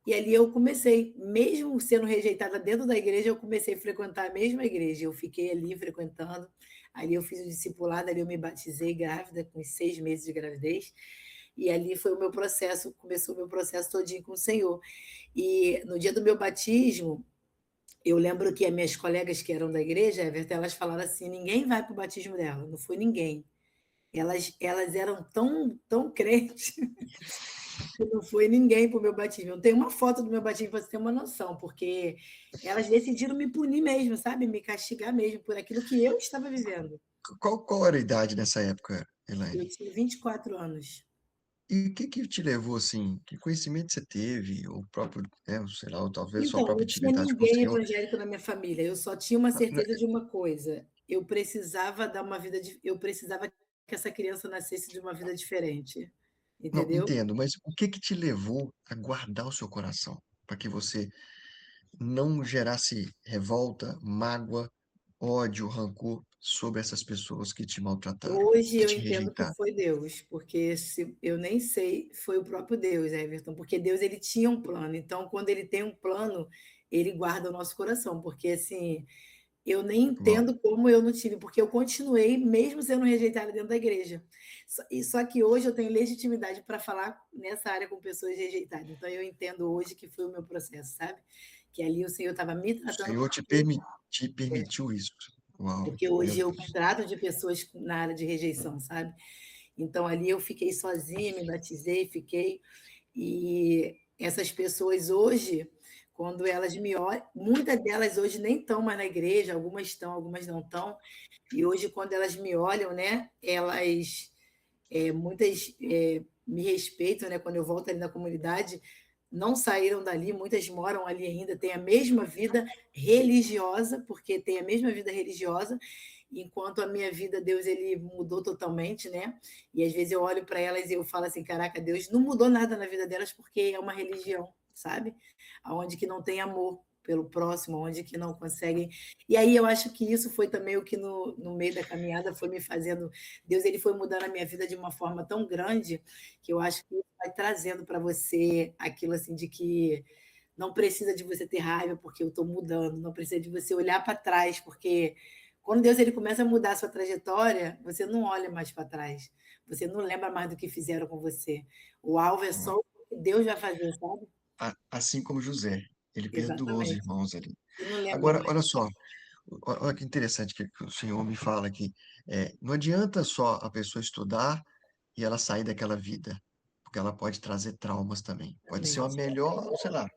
E ali eu comecei, mesmo sendo rejeitada dentro da igreja, eu comecei a frequentar a mesma igreja. Eu fiquei ali frequentando, ali eu fiz o discipulado, ali eu me batizei grávida, com 6 meses de gravidez. E ali foi o meu processo, começou o meu processo todinho com o Senhor. E no dia do meu batismo, eu lembro que as minhas colegas que eram da igreja, Everton, elas falaram assim: ninguém vai para o batismo dela, não foi ninguém. Elas eram tão crentes Não foi ninguém para o meu batismo. Eu tenho uma foto do meu batismo para você ter uma noção, porque elas decidiram me punir mesmo, sabe? Me castigar mesmo por aquilo que eu estava vivendo. Qual era a idade nessa época, Eu Elaine? tinha 24 anos. E o que que te levou, assim, que conhecimento você teve, ou próprio, né, sei lá, ou talvez sua Então, própria não tinha intimidade com o ninguém Senhor? evangélico na minha família. Eu só tinha uma Né, certeza de uma coisa: eu precisava dar uma vida, eu precisava que essa criança nascesse de uma vida diferente, não, entendeu? entendo, mas o que que te levou a guardar o seu coração? Para que você não gerasse revolta, mágoa, ódio, rancor sobre essas pessoas que te maltrataram, Hoje que eu te entendo que rejeitaram. foi Deus, porque se eu nem sei, foi o próprio Deus, Everton, porque Deus ele tinha um plano. Então, quando ele tem um plano, ele guarda o nosso coração, porque assim, eu nem Uau, entendo como eu não tive, porque eu continuei mesmo sendo rejeitada dentro da igreja. Só que hoje eu tenho legitimidade para falar nessa área com pessoas rejeitadas. Então eu entendo hoje que foi o meu processo, sabe? Que ali o Senhor estava me o tratando, Senhor te permitiu isso. Uau, porque meu hoje eu Deus. trato de pessoas na área de rejeição, sabe? Então ali eu fiquei sozinha, me batizei, fiquei. E essas pessoas hoje, quando elas me olham, muitas delas hoje nem estão mais na igreja, algumas estão, algumas não estão. E hoje, quando elas me olham, né, elas, muitas me respeitam, né, quando eu volto ali na comunidade, não saíram dali, muitas moram ali ainda, têm a mesma vida religiosa, porque tem a mesma vida religiosa, enquanto a minha vida, Deus, ele mudou totalmente, né? E às vezes eu olho para elas e eu falo assim, caraca, Deus não mudou nada na vida delas porque é uma religião, sabe? Aonde que não tem amor pelo próximo, onde que não conseguem. E aí eu acho que isso foi também o que no meio da caminhada foi me fazendo. Deus ele foi mudando a minha vida de uma forma tão grande que eu acho que vai trazendo para você aquilo assim de que não precisa de você ter raiva porque eu estou mudando, não precisa de você olhar para trás, porque quando Deus ele começa a mudar a sua trajetória, você não olha mais para trás, você não lembra mais do que fizeram com você. O alvo é só Uau. o que Deus vai fazer, sabe? Assim como José, ele perdoou os Exatamente. irmãos ali. Você não lembra Agora, mais. olha só, olha que interessante que o Senhor me fala aqui. Não adianta só a pessoa estudar e ela sair daquela vida, porque ela pode trazer traumas também. Pode ser uma Exatamente. melhor, sei lá,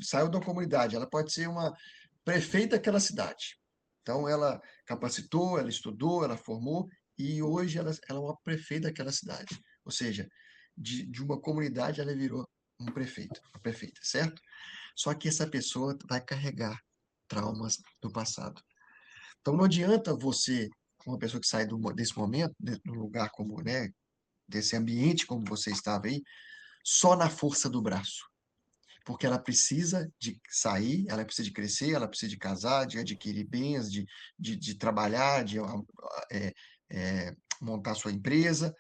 saiu da comunidade, ela pode ser uma prefeita daquela cidade. Então, ela capacitou, ela estudou, ela formou, e hoje ela é uma prefeita daquela cidade. Ou seja, de uma comunidade ela virou um prefeito, uma prefeita, certo? Só que essa pessoa vai carregar traumas do passado. Então não adianta você, uma pessoa que sai desse momento, de um lugar como, né, desse ambiente como você estava aí, só na força do braço. Porque ela precisa de sair, ela precisa de crescer, ela precisa de casar, de adquirir bens, de trabalhar, de é, montar sua empresa.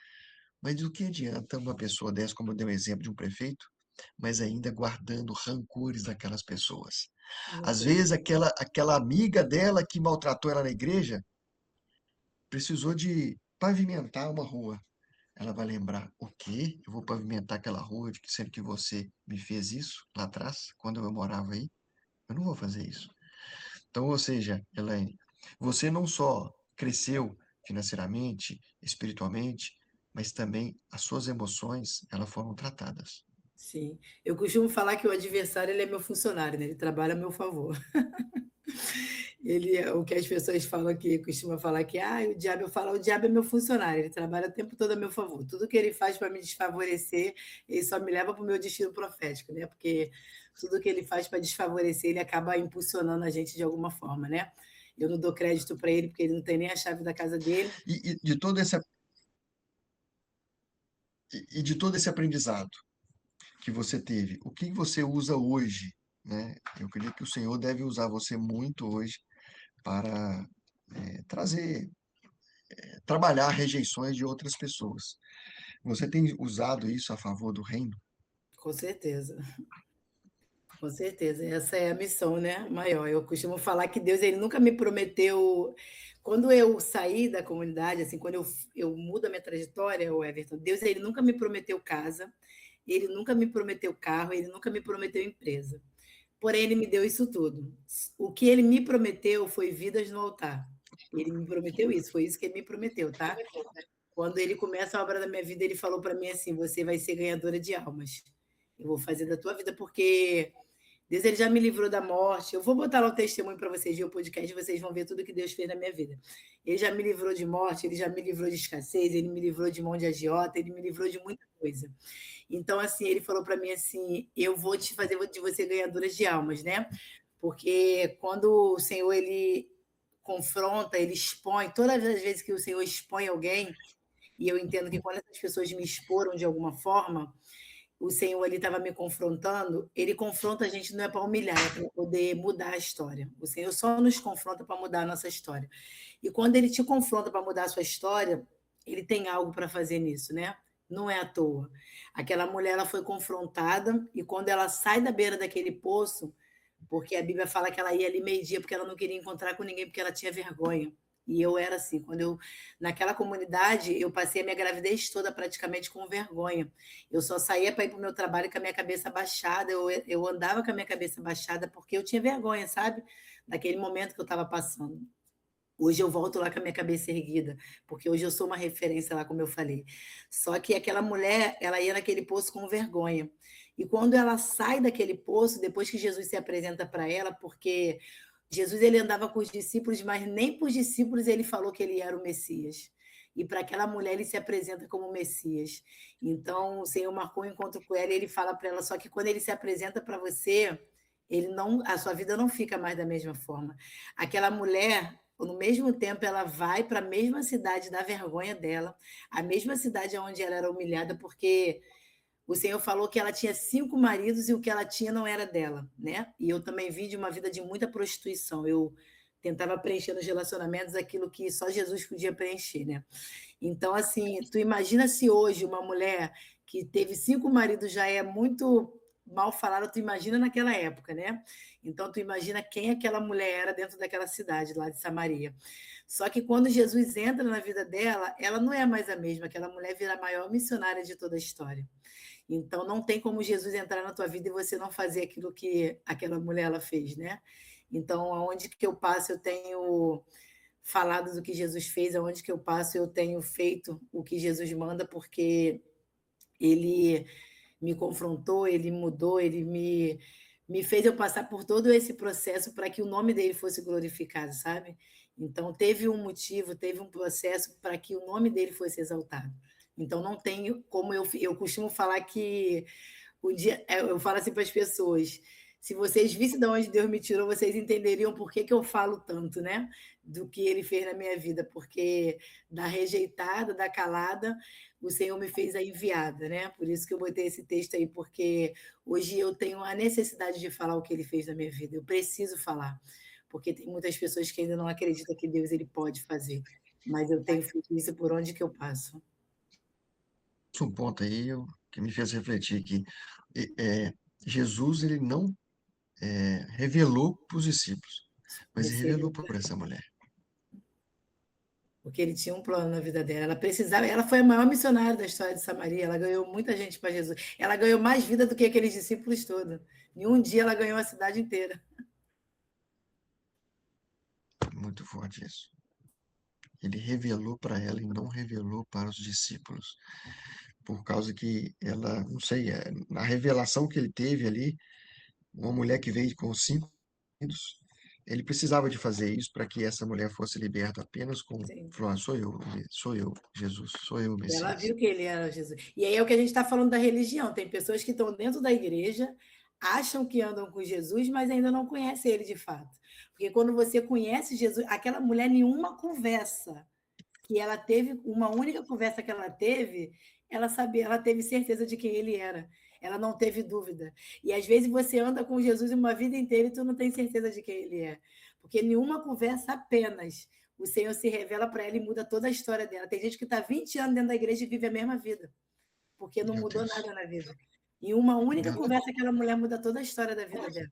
Mas o que adianta uma pessoa dessa, como eu dei um exemplo de um prefeito, mas ainda guardando rancores daquelas pessoas? Não Às tem. vezes, aquela amiga dela que maltratou ela na igreja precisou de pavimentar uma rua. Ela vai lembrar: o quê? Eu vou pavimentar aquela rua de que sempre que você me fez isso lá atrás, quando eu morava aí? Eu não vou fazer isso. Então, ou seja, Elaine, você não só cresceu financeiramente, espiritualmente, mas também as suas emoções, elas foram tratadas. Sim. Eu costumo falar que o adversário ele é meu funcionário, né? Ele trabalha a meu favor. Ele é o que as pessoas falam aqui, costuma falar que o diabo, eu falo, o diabo é meu funcionário, ele trabalha o tempo todo a meu favor. Tudo que ele faz para me desfavorecer, ele só me leva para o meu destino profético, né? Porque tudo que ele faz para desfavorecer, ele acaba impulsionando a gente de alguma forma, né? Eu não dou crédito para ele, porque ele não tem nem a chave da casa dele. E de todo esse aprendizado que você teve, o que você usa hoje, né? Eu acredito que o Senhor deve usar você muito hoje para trazer, trabalhar rejeições de outras pessoas. Você tem usado isso a favor do reino? Com certeza. Com certeza, essa é a missão, né, maior. Eu costumo falar que Deus ele nunca me prometeu. Quando eu saí da comunidade, assim, quando eu mudo a minha trajetória, o Everton, Deus ele nunca me prometeu casa, ele nunca me prometeu carro, ele nunca me prometeu empresa. Porém, ele me deu isso tudo. O que ele me prometeu foi vidas no altar. Ele me prometeu isso, foi isso que ele me prometeu, tá? Quando ele começa a obra da minha vida, ele falou para mim assim: "Você vai ser ganhadora de almas. Eu vou fazer da tua vida, porque Deus ele já me livrou da morte". Eu vou botar lá o testemunho para vocês ver o podcast, vocês vão ver tudo que Deus fez na minha vida. Ele já me livrou de morte, ele já me livrou de escassez, ele me livrou de mão de agiota, ele me livrou de muita coisa. Então, assim, ele falou para mim assim: "Eu vou te fazer de você ganhadora de almas", né? Porque quando o Senhor ele confronta, ele expõe, todas as vezes que o Senhor expõe alguém, e eu entendo que quando essas pessoas me exporam de alguma forma, o Senhor ele estava me confrontando, ele confronta a gente não é para humilhar, é para poder mudar a história. O Senhor só nos confronta para mudar a nossa história. E quando ele te confronta para mudar a sua história, ele tem algo para fazer nisso, né? Não é à toa. Aquela mulher ela foi confrontada e quando ela sai da beira daquele poço, porque a Bíblia fala que ela ia ali meio-dia porque ela não queria encontrar com ninguém porque ela tinha vergonha. E eu era assim, quando eu naquela comunidade, eu passei a minha gravidez toda praticamente com vergonha. Eu só saía para ir para o meu trabalho com a minha cabeça baixada, eu andava com a minha cabeça baixada porque eu tinha vergonha, sabe? Daquele momento que eu estava passando. Hoje eu volto lá com a minha cabeça erguida, porque hoje eu sou uma referência lá, como eu falei. Só que aquela mulher, ela ia naquele poço com vergonha. E quando ela sai daquele poço, depois que Jesus se apresenta para ela, porque Jesus ele andava com os discípulos, mas nem para os discípulos ele falou que ele era o Messias. E para aquela mulher ele se apresenta como Messias. Então o Senhor marcou um encontro com ela e ele fala para ela, só que quando ele se apresenta para você, ele não, a sua vida não fica mais da mesma forma. Aquela mulher, no mesmo tempo, ela vai para a mesma cidade da vergonha dela, a mesma cidade onde ela era humilhada, porque o Senhor falou que ela tinha 5 maridos e o que ela tinha não era dela, né? E eu também vim de uma vida de muita prostituição. Eu tentava preencher nos relacionamentos aquilo que só Jesus podia preencher, né? Então, assim, tu imagina se hoje uma mulher que teve 5 maridos já é muito mal falada, tu imagina naquela época, né? Então, tu imagina quem aquela mulher era dentro daquela cidade lá de Samaria. Só que quando Jesus entra na vida dela, ela não é mais a mesma, aquela mulher vira a maior missionária de toda a história. Então, não tem como Jesus entrar na tua vida e você não fazer aquilo que aquela mulher ela fez, né? Então, aonde que eu passo, eu tenho falado do que Jesus fez, aonde que eu passo, eu tenho feito o que Jesus manda, porque ele me confrontou, ele mudou, me fez eu passar por todo esse processo para que o nome dele fosse glorificado, sabe? Então, teve um motivo, teve um processo para que o nome dele fosse exaltado. Então, não tenho como eu costumo falar que o dia, eu falo assim para as pessoas: se vocês vissem de onde Deus me tirou, vocês entenderiam por que, que eu falo tanto, né? Do que ele fez na minha vida, porque da rejeitada, da calada, o Senhor me fez a enviada, né? Por isso que eu botei esse texto aí, porque hoje eu tenho a necessidade de falar o que ele fez na minha vida. Eu preciso falar, porque tem muitas pessoas que ainda não acreditam que Deus ele pode fazer, mas eu tenho feito isso por onde que eu passo. Um ponto aí que me fez refletir aqui. É, Jesus, ele não revelou para os discípulos, mas ele revelou Recebeu. por essa mulher. Porque ele tinha um plano na vida dela. Ela precisava, ela foi a maior missionária da história de Samaria. Ela ganhou muita gente para Jesus. Ela ganhou mais vida do que aqueles discípulos todos. Em um dia ela ganhou a cidade inteira. Muito forte isso. Ele revelou para ela e não revelou para os discípulos, por causa que ela, não sei, na revelação que ele teve ali, uma mulher que veio com 5 filhos, ele precisava de fazer isso para que essa mulher fosse liberta apenas com, Sim. falou, sou eu, Jesus, sou eu, o E ela Messias. viu que ele era Jesus. E aí é o que a gente está falando da religião. Tem pessoas que estão dentro da igreja, acham que andam com Jesus, mas ainda não conhecem ele de fato. Porque quando você conhece Jesus, aquela mulher, nenhuma conversa que ela teve, uma única conversa que ela teve, ela sabia, ela teve certeza de quem ele era. Ela não teve dúvida. E às vezes você anda com Jesus uma vida inteira e tu não tem certeza de quem ele é. Porque nenhuma conversa apenas o Senhor se revela para ela e muda toda a história dela. Tem gente que está 20 anos dentro da igreja e vive a mesma vida, porque não Meu mudou Deus, nada na vida. E uma única meu Deus. conversa, aquela mulher muda toda a história da vida dela.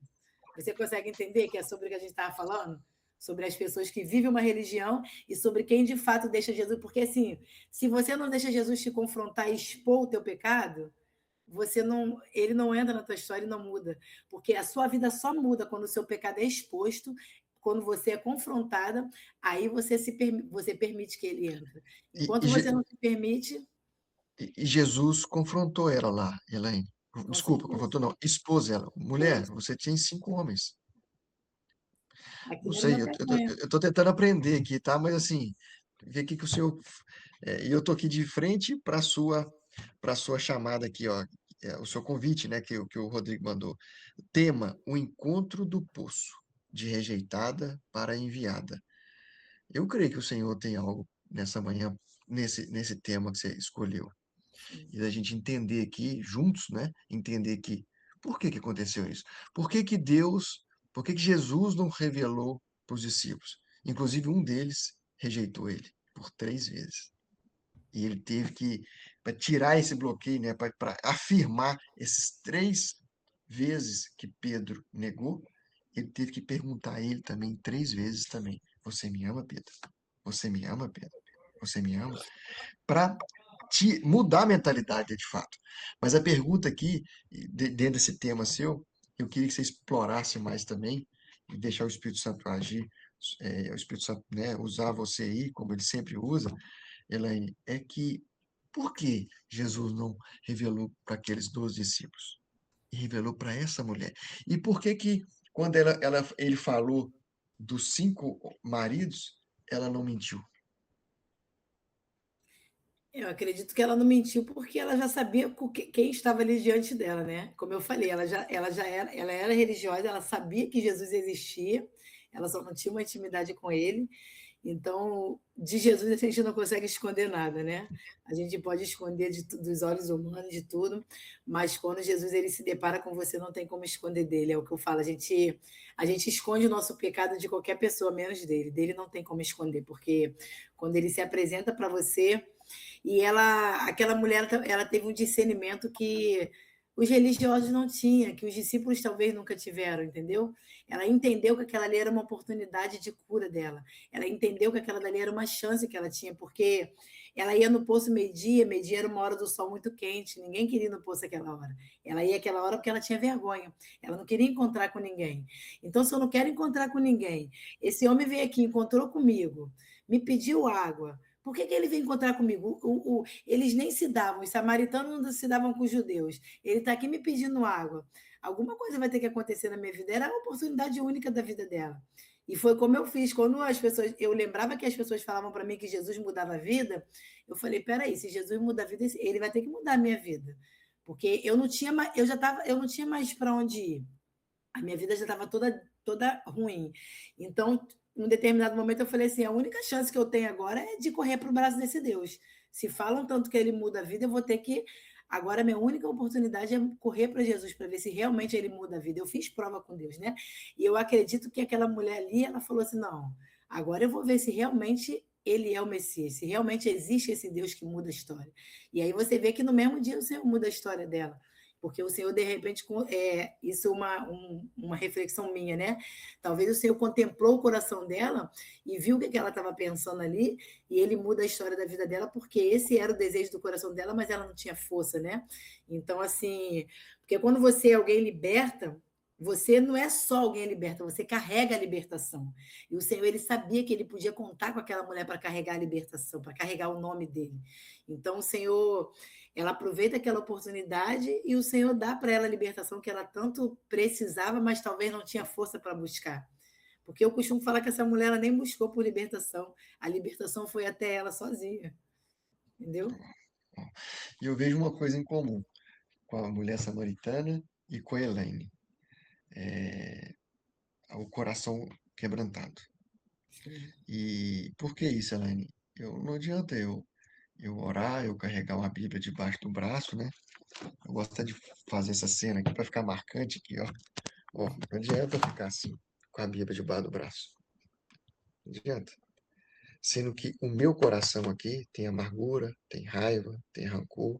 Você consegue entender que é sobre o que a gente estava falando? Sobre as pessoas que vivem uma religião e sobre quem de fato deixa Jesus. Porque, assim, se você não deixa Jesus te confrontar e expor o teu pecado, ele não entra na tua história e não muda. Porque a sua vida só muda quando o seu pecado é exposto, quando você é confrontada, aí você permite que ele entre. E, e Enquanto você Je- não se permite, e Jesus confrontou ela lá, Elaine. com Desculpa, certeza, confrontou não, expôs ela. Mulher, pôs. você tinha 5 homens. Não Aquilo era uma sei, vergonha. eu tô tentando aprender aqui, tá? Mas assim, ver o que que o senhor. E eu tô aqui de frente para sua chamada aqui, ó. O seu convite, né, que o Rodrigo mandou. Tema: o encontro do poço, de rejeitada para enviada. Eu creio que o Senhor tem algo nessa manhã, nesse tema que você escolheu. Sim. E da gente entender aqui, juntos, né? Entender que, por que que aconteceu isso? Por que que Jesus não revelou para os discípulos? Inclusive, um deles rejeitou ele por 3 vezes. E ele teve que, para tirar esse bloqueio, né? Para afirmar esses 3 vezes que Pedro negou, ele teve que perguntar a ele também 3 vezes também: Você me ama, Pedro? Você me ama, Pedro? Você me ama? Para mudar a mentalidade, de fato. Mas a pergunta aqui, dentro desse tema seu, eu queria que você explorasse mais também e deixar o Espírito Santo agir, o Espírito Santo, né, usar você aí, como ele sempre usa, Elaine, é que por que Jesus não revelou para aqueles 12 discípulos? E revelou para essa mulher. E por que que, quando ele falou dos 5 maridos, ela não mentiu? Eu acredito que ela não mentiu porque ela já sabia quem estava ali diante dela, né? Como eu falei, ela era religiosa, ela sabia que Jesus existia, ela só não tinha uma intimidade com ele. Então, de Jesus a gente não consegue esconder nada, né? A gente pode esconder dos olhos humanos, de tudo, mas quando Jesus ele se depara com você, não tem como esconder dele. É o que eu falo, a gente esconde o nosso pecado de qualquer pessoa, menos dele. Dele não tem como esconder, porque quando ele se apresenta para você, e aquela mulher, ela teve um discernimento que os religiosos não tinham, que os discípulos talvez nunca tiveram, entendeu? Ela entendeu que aquela ali era uma oportunidade de cura dela. Ela entendeu que aquela dali era uma chance que ela tinha, porque ela ia no poço meio-dia, meio-dia era uma hora do sol muito quente, ninguém queria ir no poço aquela hora. Ela ia aquela hora porque ela tinha vergonha, ela não queria encontrar com ninguém. Então, se eu não quero encontrar com ninguém, esse homem veio aqui, encontrou comigo, me pediu água, por que ele veio encontrar comigo? Eles nem se davam, os samaritanos não se davam com os judeus. Ele está aqui me pedindo água. Alguma coisa vai ter que acontecer na minha vida. Era a oportunidade única da vida dela. E foi como eu fiz. Quando eu lembrava que as pessoas falavam para mim que Jesus mudava a vida, eu falei: peraí, se Jesus muda a vida, ele vai ter que mudar a minha vida. Porque eu não tinha mais, eu não tinha mais para onde ir. A minha vida já estava toda ruim. Então, em um determinado momento, eu falei assim: a única chance que eu tenho agora é de correr para o braço desse Deus. Se falam tanto que ele muda a vida, eu vou ter que. Agora, a minha única oportunidade é correr para Jesus para ver se realmente ele muda a vida. Eu fiz prova com Deus, né? E eu acredito que aquela mulher ali, ela falou assim: não, agora eu vou ver se realmente ele é o Messias, se realmente existe esse Deus que muda a história. E aí você vê que no mesmo dia o Senhor muda a história dela. Porque o Senhor, de repente, isso é uma reflexão minha, né? Talvez o Senhor contemplou o coração dela e viu o que ela estava pensando ali, e ele muda a história da vida dela, porque esse era o desejo do coração dela, mas ela não tinha força, né? Então, assim, porque quando você é alguém liberta, você não é só alguém liberta, você carrega a libertação. E o Senhor, ele sabia que ele podia contar com aquela mulher para carregar a libertação, para carregar o nome dele. Então, o Senhor, ela aproveita aquela oportunidade e o Senhor dá para ela a libertação que ela tanto precisava, mas talvez não tinha força para buscar. Porque eu costumo falar que essa mulher ela nem buscou por libertação, a libertação foi até ela sozinha, entendeu? E eu vejo uma coisa em comum com a mulher samaritana e com a Elaine, o coração quebrantado. Sim, E por que isso, Elaine? Não adianta eu orar, eu carregar uma Bíblia debaixo do braço, né? Eu gosto até de fazer essa cena aqui para ficar marcante aqui, ó. Ó, não adianta eu ficar assim, com a Bíblia debaixo do braço. Não adianta. Sendo que o meu coração aqui tem amargura, tem raiva, tem rancor,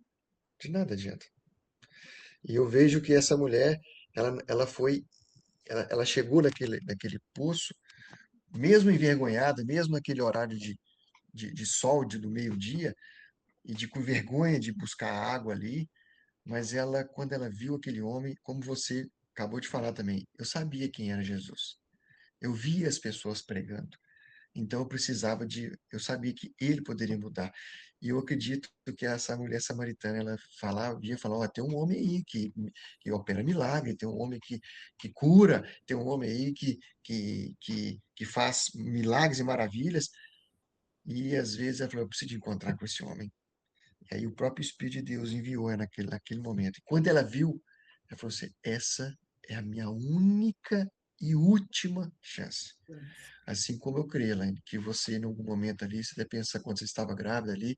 de nada adianta. E eu vejo que essa mulher, ela chegou naquele poço, mesmo envergonhada, mesmo naquele horário de sol do meio-dia, e com vergonha de buscar água ali, mas quando ela viu aquele homem, como você acabou de falar também, eu sabia quem era Jesus. Eu via as pessoas pregando. Então eu sabia que ele poderia mudar. E eu acredito que essa mulher samaritana, ela via falar, ó, tem um homem aí que opera milagre, tem um homem que cura, tem um homem aí que faz milagres e maravilhas. E às vezes ela falou, eu preciso encontrar com esse homem. E aí o próprio Espírito de Deus enviou ela naquele momento. E quando ela viu, ela falou assim, essa é a minha única e última chance. Assim como eu creio, Elaine, que você, em algum momento ali, você deve pensar quando você estava grávida ali,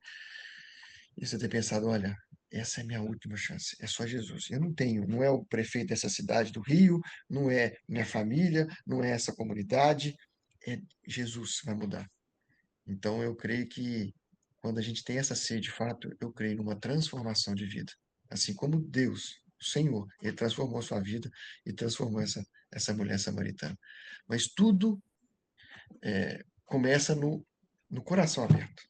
e você deve pensado, olha, essa é a minha última chance, é só Jesus. Eu não tenho, não é o prefeito dessa cidade do Rio, não é minha família, não é essa comunidade, é Jesus vai mudar. Então eu creio que quando a gente tem essa sede, de fato, eu creio numa transformação de vida. Assim como Deus, o Senhor, ele transformou a sua vida e transformou essa mulher samaritana. Mas tudo começa no coração aberto.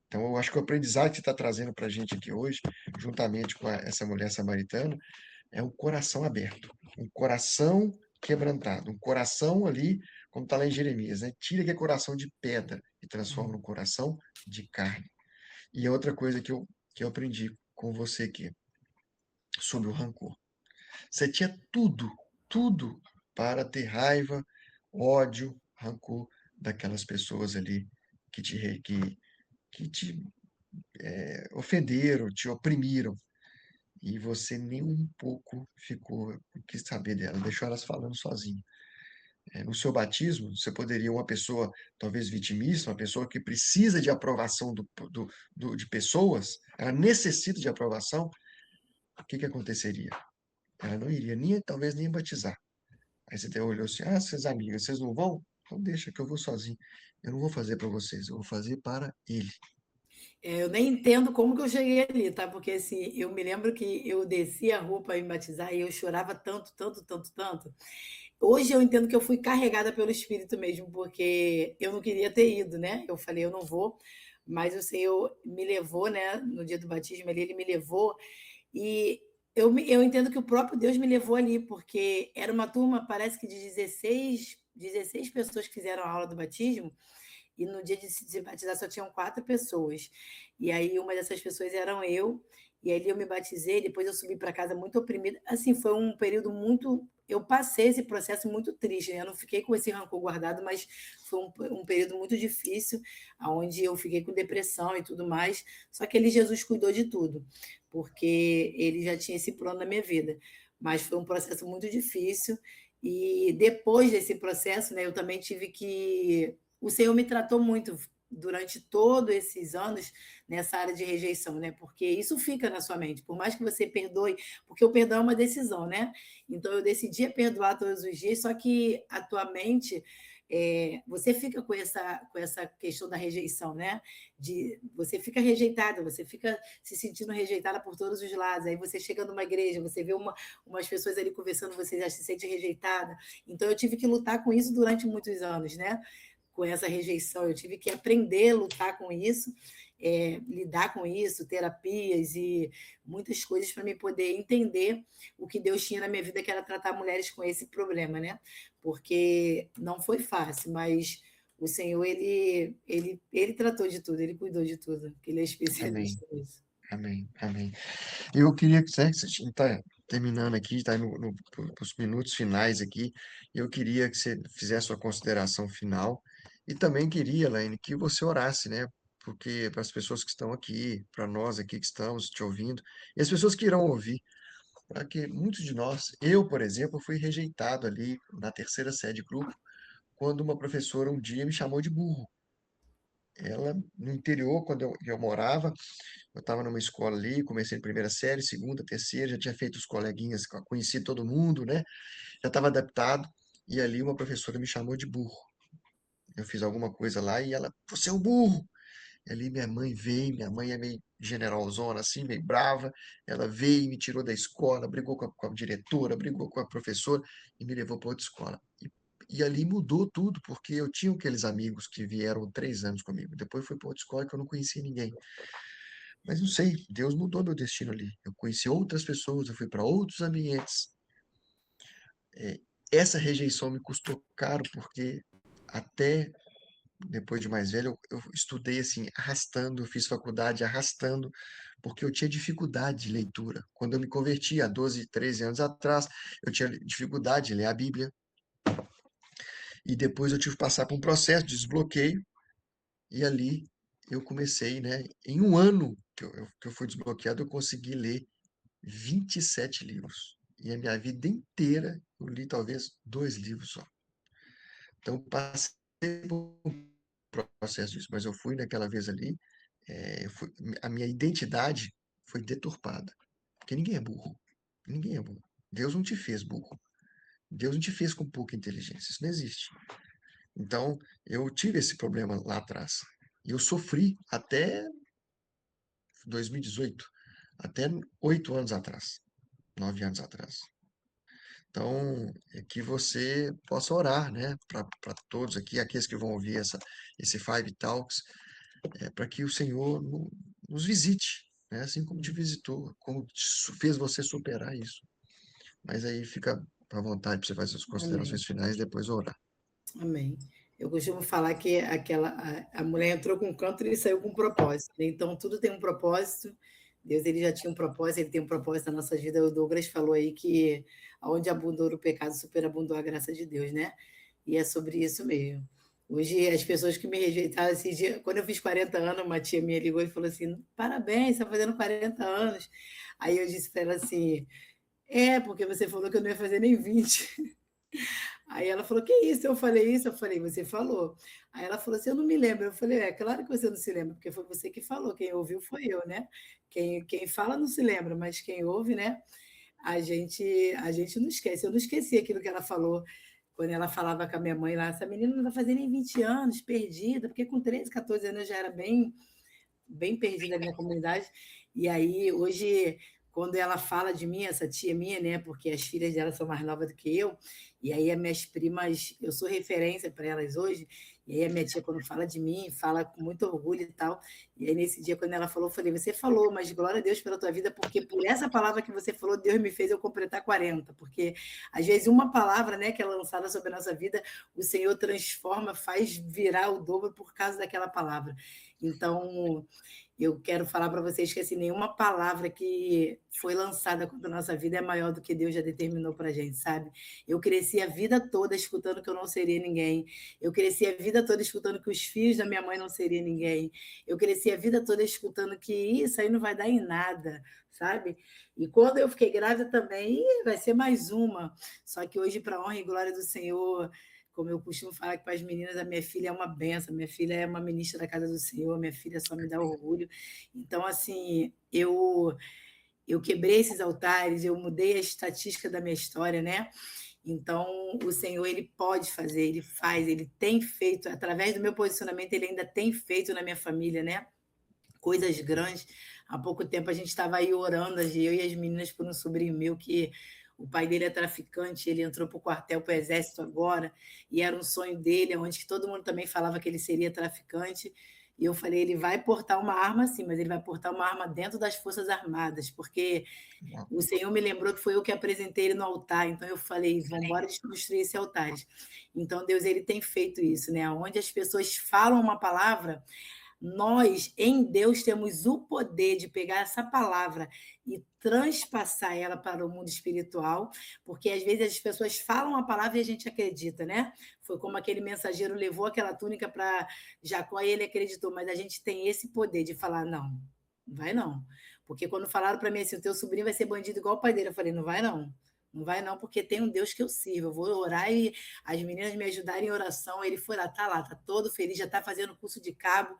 Então, eu acho que o aprendizado que você está trazendo para a gente aqui hoje, juntamente com essa mulher samaritana, é um coração aberto, um coração quebrantado, um coração ali, como está lá em Jeremias, né? Tira aquele coração de pedra e transforma num coração de carne. E a outra coisa que eu aprendi com você aqui, sobre o rancor. Você tinha tudo, tudo para ter raiva, ódio, rancor daquelas pessoas ali que te ofenderam, te oprimiram. E você nem um pouco quis saber dela, deixou elas falando sozinha. No seu batismo, você poderia, uma pessoa talvez vitimista, uma pessoa que precisa de aprovação de pessoas, ela necessita de aprovação, o que que aconteceria? Ela não iria nem, talvez nem batizar. Aí você até olhou assim, suas amigas, vocês não vão? Então deixa que eu vou sozinho. Eu não vou fazer para vocês, eu vou fazer para ele. Eu nem entendo como que eu cheguei ali, tá? Porque assim, eu me lembro que eu desci a rua para me batizar e eu chorava tanto, tanto, tanto, tanto. Hoje eu entendo que eu fui carregada pelo Espírito mesmo, porque eu não queria ter ido, né? Eu falei, eu não vou, mas o Senhor me levou, né? No dia do batismo ali, ele me levou e eu entendo que o próprio Deus me levou ali, porque era uma turma, parece que de 16 pessoas que fizeram a aula do batismo, e no dia de se batizar só tinham 4 pessoas. E aí uma dessas pessoas eram eu, e aí eu me batizei, depois eu subi para casa muito oprimida. Assim, foi um período muito. Eu passei esse processo muito triste, né? Eu não fiquei com esse rancor guardado, mas foi um período muito difícil, onde eu fiquei com depressão e tudo mais. Só que ele, Jesus, cuidou de tudo, porque ele já tinha esse plano na minha vida. Mas foi um processo muito difícil. E depois desse processo, né, eu também tive que o Senhor me tratou muito durante todos esses anos nessa área de rejeição, né? Porque isso fica na sua mente, por mais que você perdoe, porque o perdão é uma decisão, né? Então eu decidia perdoar todos os dias, só que a tua mente você fica com essa questão da rejeição, né? Você fica rejeitada, você fica se sentindo rejeitada por todos os lados. Aí você chega numa igreja, você vê umas pessoas ali conversando, você já se sente rejeitada. Então eu tive que lutar com isso durante muitos anos, né? Com essa rejeição. Eu tive que aprender a lutar com isso, lidar com isso, terapias e muitas coisas para me poder entender o que Deus tinha na minha vida, que era tratar mulheres com esse problema, né? Porque não foi fácil, mas o Senhor, ele tratou de tudo, ele cuidou de tudo, porque ele é Amém, especialista nisso. amém, amém. Eu queria que você está terminando aqui, está os minutos finais aqui. Eu queria que você fizesse sua consideração final e também queria, Laine, que você orasse, né? Porque para as pessoas que estão aqui, para nós aqui que estamos te ouvindo, e as pessoas que irão ouvir, para que muitos de nós, eu, por exemplo, fui rejeitado ali na terceira série de grupo, quando uma professora um dia me chamou de burro. Ela, no interior, quando eu morava, eu estava numa escola ali, comecei em primeira série, segunda, terceira, já tinha feito os coleguinhas, conheci todo mundo, né? Já estava adaptado. E ali uma professora me chamou de burro. Eu fiz alguma coisa lá e ela, você é um burro! E ali minha mãe veio, minha mãe é meio generalzona, assim, meio brava. Ela veio e me tirou da escola, brigou com a diretora, brigou com a professora e me levou para outra escola. E ali mudou tudo, porque eu tinha aqueles amigos que vieram 3 anos comigo. Depois fui para outra escola que eu não conhecia ninguém. Mas não sei, Deus mudou meu destino ali. Eu conheci outras pessoas, eu fui para outros ambientes. essa rejeição me custou caro, porque até depois de mais velho, eu estudei assim, arrastando, eu fiz faculdade arrastando, porque eu tinha dificuldade de leitura. Quando eu me converti há 12, 13 anos atrás, eu tinha dificuldade de ler a Bíblia, e depois eu tive que passar por um processo de desbloqueio, e ali eu comecei, né? Em um ano que eu fui desbloqueado, eu consegui ler 27 livros. E a minha vida inteira eu li talvez 2 livros só. Então, eu passei por um processo disso, mas eu fui naquela vez ali, a minha identidade foi deturpada. Porque ninguém é burro. Ninguém é burro. Deus não te fez burro. Deus não te fez com pouca inteligência. Isso não existe. Então, eu tive esse problema lá atrás. E eu sofri até 2018, até 8 anos atrás, 9 anos atrás. Então, é que você possa orar, né, para todos aqui, aqueles que vão ouvir esse Five Talks, para que o Senhor nos visite, né, assim como te visitou, como fez você superar isso. Mas aí fica à vontade para você fazer as Amém. considerações finais e depois orar. Amém. Eu costumo falar que a mulher entrou com um canto e saiu com um propósito, né? Então, tudo tem um propósito. Deus ele já tinha um propósito, ele tem um propósito na nossa vida. O Douglas falou aí que aonde abundou o pecado, superabundou a graça de Deus, né? E é sobre isso mesmo. Hoje, as pessoas que me rejeitaram esse dia, quando eu fiz 40 anos, uma tia minha ligou e falou assim: parabéns, você está fazendo 40 anos. Aí eu disse para ela assim: porque você falou que eu não ia fazer nem 20. Aí ela falou: que isso? Eu falei isso? Eu falei: você falou. Aí ela falou assim: eu não me lembro. Eu falei: claro que você não se lembra, porque foi você que falou. Quem ouviu foi eu, né? Quem fala não se lembra, mas quem ouve, né? A gente não esquece. Eu não esqueci aquilo que ela falou quando ela falava com a minha mãe lá. Essa menina não vai fazer nem 20 anos, perdida, porque com 13, 14 anos eu já era bem perdida ali na comunidade. E aí, hoje, quando ela fala de mim, essa tia minha, né? Porque as filhas dela são mais novas do que eu, e aí as minhas primas, eu sou referência para elas hoje, e aí a minha tia, quando fala de mim, fala com muito orgulho e tal. E aí, nesse dia, quando ela falou, eu falei: você falou, mas glória a Deus pela tua vida, porque por essa palavra que você falou, Deus me fez eu completar 40. Porque às vezes uma palavra, né, que é lançada sobre a nossa vida, o Senhor transforma, faz virar o dobro por causa daquela palavra. Então, eu quero falar para vocês que assim, nenhuma palavra que foi lançada contra a nossa vida é maior do que Deus já determinou para a gente, sabe? Eu cresci a vida toda escutando que eu não seria ninguém. Eu cresci a vida toda escutando que os filhos da minha mãe não seriam ninguém. Eu cresci a vida toda escutando que isso aí não vai dar em nada, sabe? E quando eu fiquei grávida também, vai ser mais uma. Só que hoje, para a honra e glória do Senhor, como eu costumo falar que para as meninas, a minha filha é uma benção, minha filha é uma ministra da casa do Senhor, minha filha só me dá orgulho. Então, assim, eu quebrei esses altares, eu mudei a estatística da minha história, né? Então, o Senhor, ele pode fazer, ele faz, ele tem feito, através do meu posicionamento, ele ainda tem feito na minha família, né? Coisas grandes. Há pouco tempo a gente estava aí orando, eu e as meninas, por um sobrinho meu que o pai dele é traficante, ele entrou para o quartel, para o exército agora, e era um sonho dele, onde todo mundo também falava que ele seria traficante. E eu falei: ele vai portar uma arma sim, mas ele vai portar uma arma dentro das Forças Armadas, porque o Senhor me lembrou que foi eu que apresentei ele no altar, então eu falei: vamos embora desconstruir esse altar. Então Deus ele tem feito isso, né? Onde as pessoas falam uma palavra, nós, em Deus, temos o poder de pegar essa palavra e transpassar ela para o mundo espiritual, porque às vezes as pessoas falam a palavra e a gente acredita, né? Foi como aquele mensageiro levou aquela túnica para Jacó e ele acreditou, mas a gente tem esse poder de falar: não, não vai não. Porque quando falaram para mim assim: o teu sobrinho vai ser bandido igual o pai dele, eu falei: não vai não. Não vai não, porque tem um Deus que eu sirvo. Eu vou orar e as meninas me ajudarem em oração. Ele foi lá, tá todo feliz, já está fazendo curso de cabo,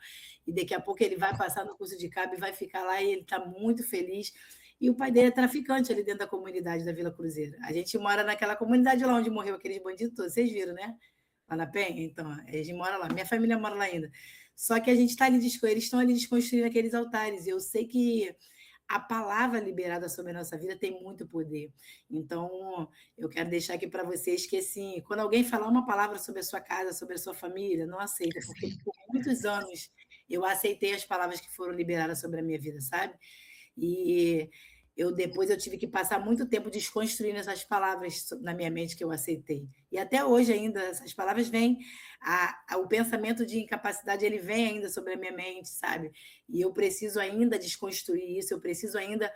e daqui a pouco ele vai passar no curso de cabo e vai ficar lá, e ele está muito feliz. E o pai dele é traficante ali dentro da comunidade da Vila Cruzeiro. A gente mora naquela comunidade lá onde morreu aqueles bandidos todos, vocês viram, né? Lá na Penha? Então, a gente mora lá, minha família mora lá ainda. Só que a gente está ali, eles estão ali desconstruindo aqueles altares, e eu sei que a palavra liberada sobre a nossa vida tem muito poder. Então, eu quero deixar aqui para vocês que, assim, quando alguém falar uma palavra sobre a sua casa, sobre a sua família, não aceita, porque por muitos anos eu aceitei as palavras que foram liberadas sobre a minha vida, sabe? E Depois eu tive que passar muito tempo desconstruindo essas palavras na minha mente que eu aceitei. E até hoje ainda essas palavras vêm, o pensamento de incapacidade ele vem ainda sobre a minha mente, sabe? E eu preciso ainda desconstruir isso, eu preciso ainda,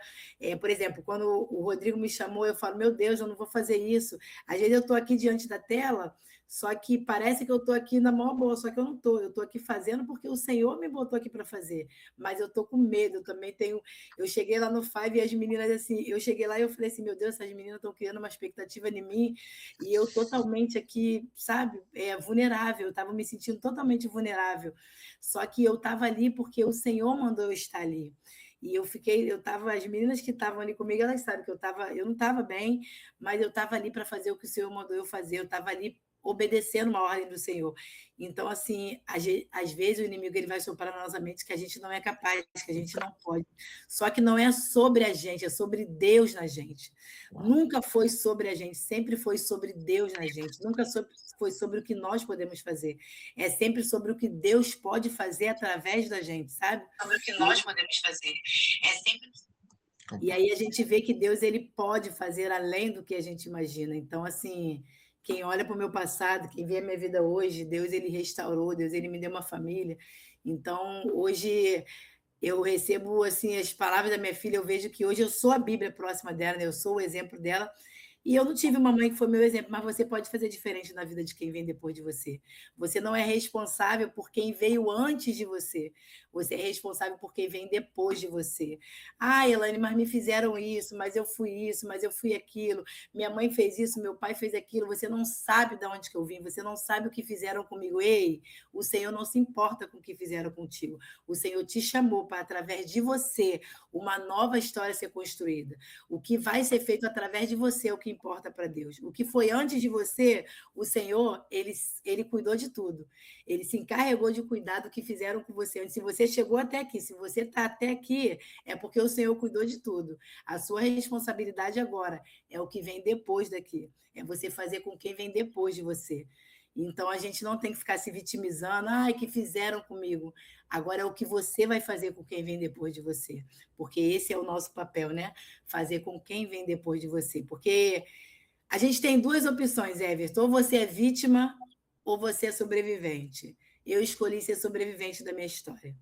por exemplo, quando o Rodrigo me chamou, eu falo, meu Deus, eu não vou fazer isso. Às vezes eu estou aqui diante da tela, só que parece que eu estou aqui na maior boa, só que eu não estou. Eu estou aqui fazendo porque o Senhor me botou aqui para fazer. Mas eu estou com medo, eu também tenho. Eu cheguei lá no Five e as meninas, assim, eu cheguei lá e eu falei assim, meu Deus, essas meninas estão criando uma expectativa em mim, e eu totalmente aqui, sabe, vulnerável, eu estava me sentindo totalmente vulnerável. Só que eu estava ali porque o Senhor mandou eu estar ali. E as meninas que estavam ali comigo, elas sabem que eu não estava bem, mas eu estava ali para fazer o que o Senhor mandou eu fazer, eu estava ali obedecendo uma ordem do Senhor. Então, assim, às vezes o inimigo ele vai soprar na nossa mente que a gente não é capaz, que a gente não pode. Só que não é sobre a gente, é sobre Deus na gente. Nunca foi sobre a gente, sempre foi sobre Deus na gente. Nunca foi sobre o que nós podemos fazer. É sempre sobre o que Deus pode fazer através da gente, sabe? Sobre o que nós podemos fazer. É sempre. E aí a gente vê que Deus ele pode fazer além do que a gente imagina. Então, assim, quem olha para o meu passado, quem vê a minha vida hoje, Deus ele restaurou, Deus ele me deu uma família. Então, hoje eu recebo assim as palavras da minha filha, eu vejo que hoje eu sou a Bíblia próxima dela, né? Eu sou o exemplo dela. E eu não tive uma mãe que foi meu exemplo, mas você pode fazer diferente na vida de quem vem depois de você. Você não é responsável por quem veio antes de você. Você é responsável por quem vem depois de você. Ah, Elaine, mas me fizeram isso, mas eu fui aquilo. Minha mãe fez isso, meu pai fez aquilo. Você não sabe de onde que eu vim, você não sabe o que fizeram comigo. Ei, o Senhor não se importa com o que fizeram contigo. O Senhor te chamou para, através de você, uma nova história ser construída. O que vai ser feito através de você é o que importa para Deus. O que foi antes de você, o Senhor, ele cuidou de tudo. Ele se encarregou de cuidar do que fizeram com você antes. Se você chegou até aqui, se você está até aqui, é porque o Senhor cuidou de tudo. A sua responsabilidade agora é o que vem depois daqui. É você fazer com quem vem depois de você. Então, a gente não tem que ficar se vitimizando. Ai, que fizeram comigo. Agora é o que você vai fazer com quem vem depois de você. Porque esse é o nosso papel, né? Fazer com quem vem depois de você. Porque a gente tem duas opções, Everton. Ou você é vítima, ou você é sobrevivente. Eu escolhi ser sobrevivente da minha história.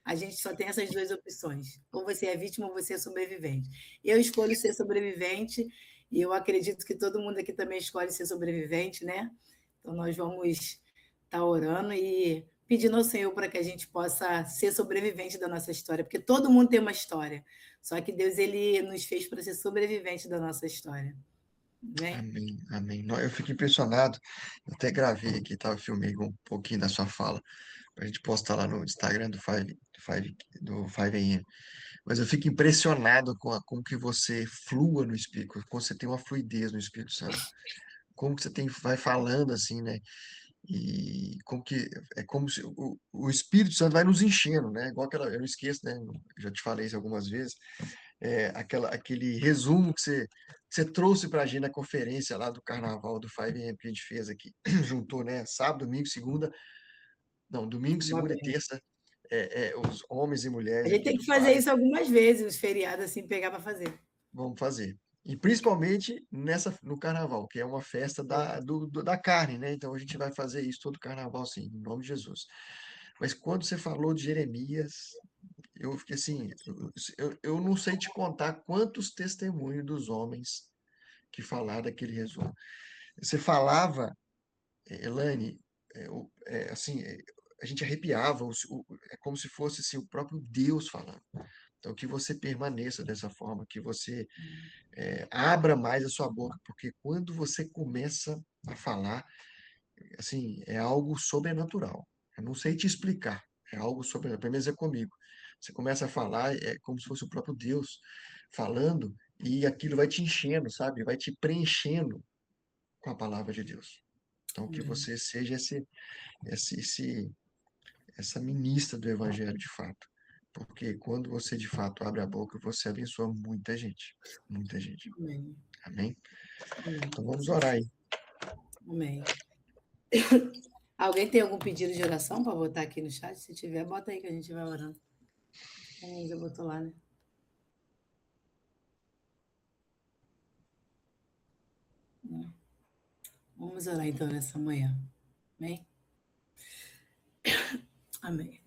A gente só tem essas duas opções. Ou você é vítima, ou você é sobrevivente. Eu escolho ser sobrevivente, e eu acredito que todo mundo aqui também escolhe ser sobrevivente, né? Então, nós vamos estar orando e pedindo ao Senhor para que a gente possa ser sobrevivente da nossa história, porque todo mundo tem uma história. Só que Deus ele nos fez para ser sobrevivente da nossa história. Né? Amém, amém. Não, eu fico impressionado. Eu até gravei aqui, tá? Eu filmei um pouquinho da sua fala, para a gente postar lá no Instagram do Five AM. Mas eu fico impressionado com que você flua no Espírito, como você tem uma fluidez no Espírito Santo. Como que você vai falando assim, né? E como que é como se o Espírito Santo vai nos enchendo, né? Igual aquela, eu não esqueço, né? Eu já te falei isso algumas vezes, aquele resumo que você trouxe para a gente na conferência lá do Carnaval do 5AM que a gente fez aqui, juntou, né? Sábado, domingo, segunda, não, domingo, Uma segunda e bem. terça, os homens e A mulheres gente aqui tem do que fazer Five isso algumas vezes, os feriados, assim, pegar para fazer. vamos fazer. E principalmente no Carnaval, que é uma festa da carne, né? Então a gente vai fazer isso todo Carnaval, sim, em nome de Jesus. Mas quando você falou de Jeremias, eu fiquei assim, eu não sei te contar quantos testemunhos dos homens que falaram daquele resumo. Você falava, Elaine, assim, a gente arrepiava, é como se fosse assim, o próprio Deus falando. Então, que você permaneça dessa forma, que você abra mais a sua boca, porque quando você começa a falar, assim, é algo sobrenatural. Eu não sei te explicar, é algo sobrenatural, pelo menos é comigo. Você começa a falar, é como se fosse o próprio Deus falando, e aquilo vai te enchendo, sabe? Vai te preenchendo com a palavra de Deus. Então, que Amém. você seja esse, esse, essa ministra do Evangelho de fato. Porque quando você de fato abre a boca, você abençoa muita gente. Muita gente. Amém. Amém? Amém. Então vamos orar aí. Amém. Alguém tem algum pedido de oração para botar aqui no chat? Se tiver, bota aí que a gente vai orando. Já botou lá, né? Vamos orar então nessa manhã. Amém? Amém.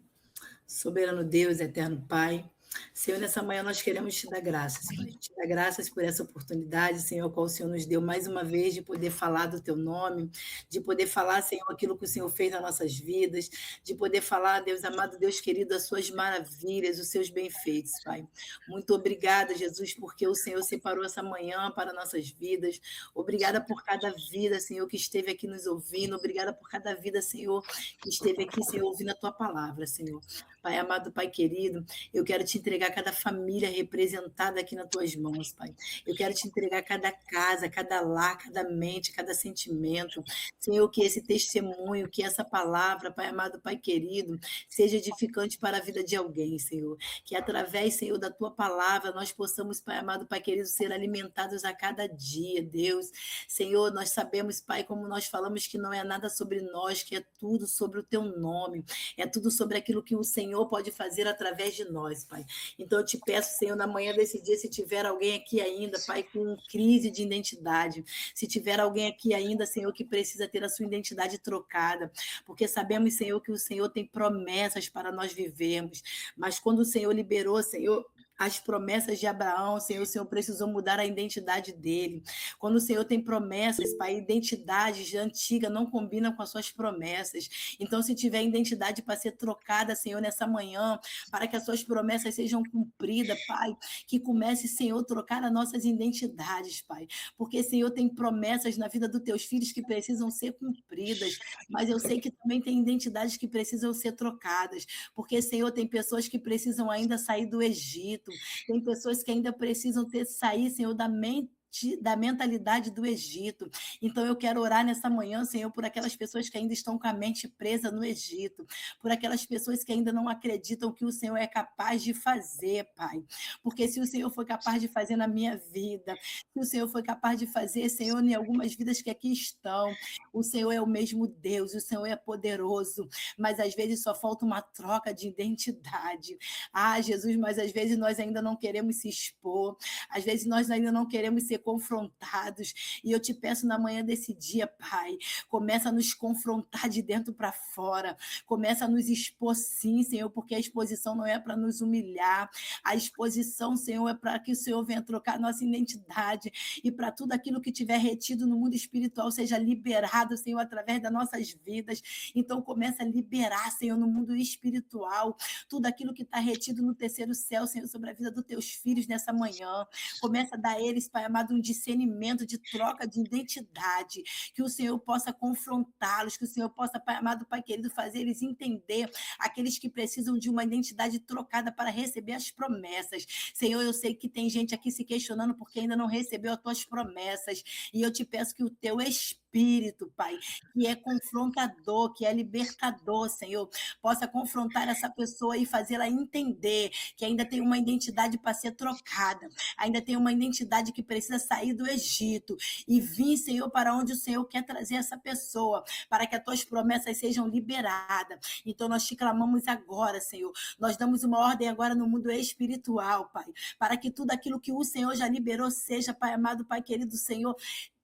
Soberano Deus, eterno Pai, Senhor, nessa manhã nós queremos te dar graças, Pai. Te dar graças por essa oportunidade, Senhor, qual o Senhor nos deu mais uma vez de poder falar do teu nome, de poder falar, Senhor, aquilo que o Senhor fez nas nossas vidas, de poder falar, Deus amado, Deus querido, as suas maravilhas, os seus bem-feitos, Pai. Muito obrigada, Jesus, porque o Senhor separou essa manhã para nossas vidas. Obrigada por cada vida, Senhor, que esteve aqui nos ouvindo. Obrigada por cada vida, Senhor, que esteve aqui, Senhor, ouvindo a tua palavra, Senhor. Pai amado, Pai querido, eu quero te entregar cada família representada aqui nas tuas mãos, Pai. Eu quero te entregar cada casa, cada lar, cada mente, cada sentimento. Senhor, que esse testemunho, que essa palavra, Pai amado, Pai querido, seja edificante para a vida de alguém, Senhor. Que através, Senhor, da tua palavra, nós possamos, Pai amado, Pai querido, ser alimentados a cada dia, Deus. Senhor, nós sabemos, Pai, como nós falamos que não é nada sobre nós, que é tudo sobre o teu nome. É tudo sobre aquilo que o Senhor pode fazer através de nós, Pai. Então eu te peço, Senhor, na manhã desse dia, se tiver alguém aqui ainda, Pai, com crise de identidade, se tiver alguém aqui ainda, Senhor, que precisa ter a sua identidade trocada, porque sabemos, Senhor, que o Senhor tem promessas para nós vivermos, mas quando o Senhor liberou, Senhor, as promessas de Abraão, Senhor, o Senhor precisou mudar a identidade dele. Quando o Senhor tem promessas, Pai, identidade antiga não combina com as suas promessas. Então, se tiver identidade para ser trocada, Senhor, nessa manhã, para que as suas promessas sejam cumpridas, Pai, que comece, Senhor, a trocar as nossas identidades, Pai. Porque, Senhor, tem promessas na vida dos teus filhos que precisam ser cumpridas, mas eu sei que também tem identidades que precisam ser trocadas. Porque, Senhor, tem pessoas que precisam ainda sair do Egito, tem pessoas que ainda precisam sair, Senhor, da mentalidade do Egito. Então eu quero orar nessa manhã, Senhor, por aquelas pessoas que ainda estão com a mente presa no Egito, por aquelas pessoas que ainda não acreditam que o Senhor é capaz de fazer, Pai. Porque se o Senhor foi capaz de fazer na minha vida, se o Senhor foi capaz de fazer, Senhor, em algumas vidas que aqui estão, o Senhor é o mesmo Deus, o Senhor é poderoso, mas às vezes só falta uma troca de identidade. Ah, Jesus, mas às vezes nós ainda não queremos se expor, às vezes nós ainda não queremos ser confrontados, e eu te peço na manhã desse dia, Pai, começa a nos confrontar de dentro para fora, começa a nos expor sim, Senhor, porque a exposição não é para nos humilhar, a exposição, Senhor, é para que o Senhor venha trocar nossa identidade, e para tudo aquilo que tiver retido no mundo espiritual seja liberado, Senhor, através das nossas vidas. Então começa a liberar, Senhor, no mundo espiritual, tudo aquilo que está retido no terceiro céu, Senhor, sobre a vida dos teus filhos nessa manhã. Começa a dar a eles, Pai amado, um discernimento de troca de identidade, que o Senhor possa confrontá-los, que o Senhor possa, Pai amado, Pai querido, fazer eles entender, aqueles que precisam de uma identidade trocada para receber as promessas. Senhor, eu sei que tem gente aqui se questionando porque ainda não recebeu as tuas promessas, e eu te peço que o teu Espírito, Pai, que é confrontador, que é libertador, Senhor, possa confrontar essa pessoa e fazê-la entender que ainda tem uma identidade para ser trocada, ainda tem uma identidade que precisa sair do Egito e vir, Senhor, para onde o Senhor quer trazer essa pessoa, para que as tuas promessas sejam liberadas. Então nós te clamamos agora, Senhor, nós damos uma ordem agora no mundo espiritual, Pai, para que tudo aquilo que o Senhor já liberou seja, Pai amado, Pai querido, Senhor,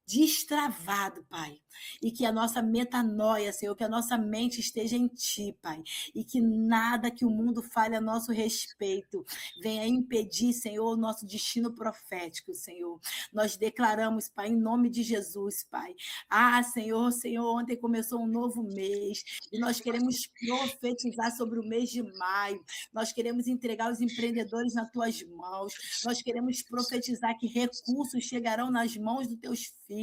destravado, Pai, e que a nossa metanoia, Senhor, que a nossa mente esteja em Ti, Pai, e que nada que o mundo fale a nosso respeito venha impedir, Senhor, o nosso destino profético, Senhor. Nós declaramos, Pai, em nome de Jesus, Pai. Ah, Senhor, ontem começou um novo mês, e nós queremos profetizar sobre o mês de maio, nós queremos entregar os empreendedores nas Tuas mãos, nós queremos profetizar que recursos chegarão nas mãos dos Teus filhos,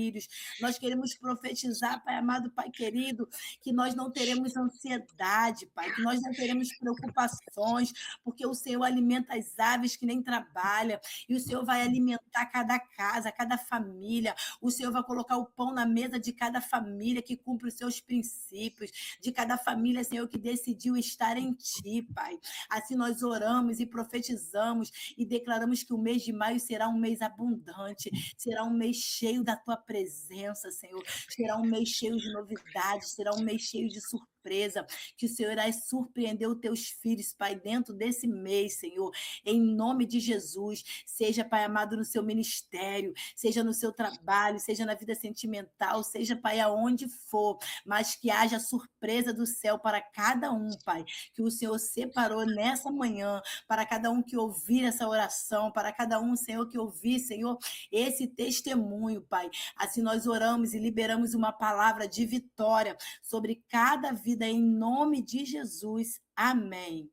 nós queremos profetizar, Pai amado, Pai querido, que nós não teremos ansiedade, Pai, que nós não teremos preocupações, porque o Senhor alimenta as aves que nem trabalha, e o Senhor vai alimentar cada casa, cada família, o Senhor vai colocar o pão na mesa de cada família que cumpre os seus princípios, de cada família, Senhor, que decidiu estar em Ti, Pai. Assim nós oramos e profetizamos e declaramos que o mês de maio será um mês abundante, será um mês cheio da Tua presença, Senhor. Será um mês cheio de novidades, será um mês cheio de surpresas, surpresa, que o Senhor irá surpreender os teus filhos, Pai, dentro desse mês, Senhor, em nome de Jesus. Seja, Pai amado, no seu ministério, seja no seu trabalho, seja na vida sentimental, seja, Pai, aonde for, mas que haja surpresa do céu para cada um, Pai, que o Senhor separou nessa manhã, para cada um que ouvir essa oração, para cada um, Senhor, que ouvir, Senhor, esse testemunho, Pai. Assim nós oramos e liberamos uma palavra de vitória sobre cada vida, em nome de Jesus. Amém.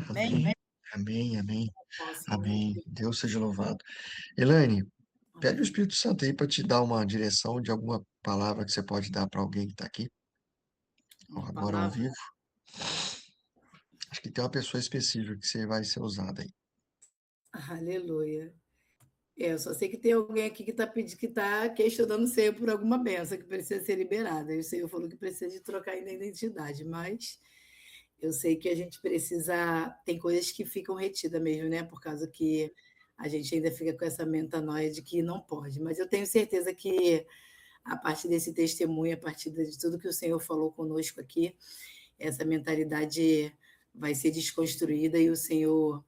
Amém. Amém, amém, Posso, amém. Deus seja louvado. Elaine, pede o amém. Espírito Santo aí para te dar uma direção de alguma palavra que você pode dar para alguém que está aqui, Uma agora ao palavra. vivo. Acho que tem uma pessoa específica que você vai ser usada aí. Aleluia. Eu só sei que tem alguém aqui que está pedindo, que está questionando o Senhor por alguma benção que precisa ser liberada. E o Senhor falou que precisa de trocar ainda a identidade, mas eu sei que a gente precisa. Tem coisas que ficam retidas mesmo, né? Por causa que a gente ainda fica com essa metanoia de que não pode. Mas eu tenho certeza que a partir desse testemunho, a partir de tudo que o Senhor falou conosco aqui, essa mentalidade vai ser desconstruída e o Senhor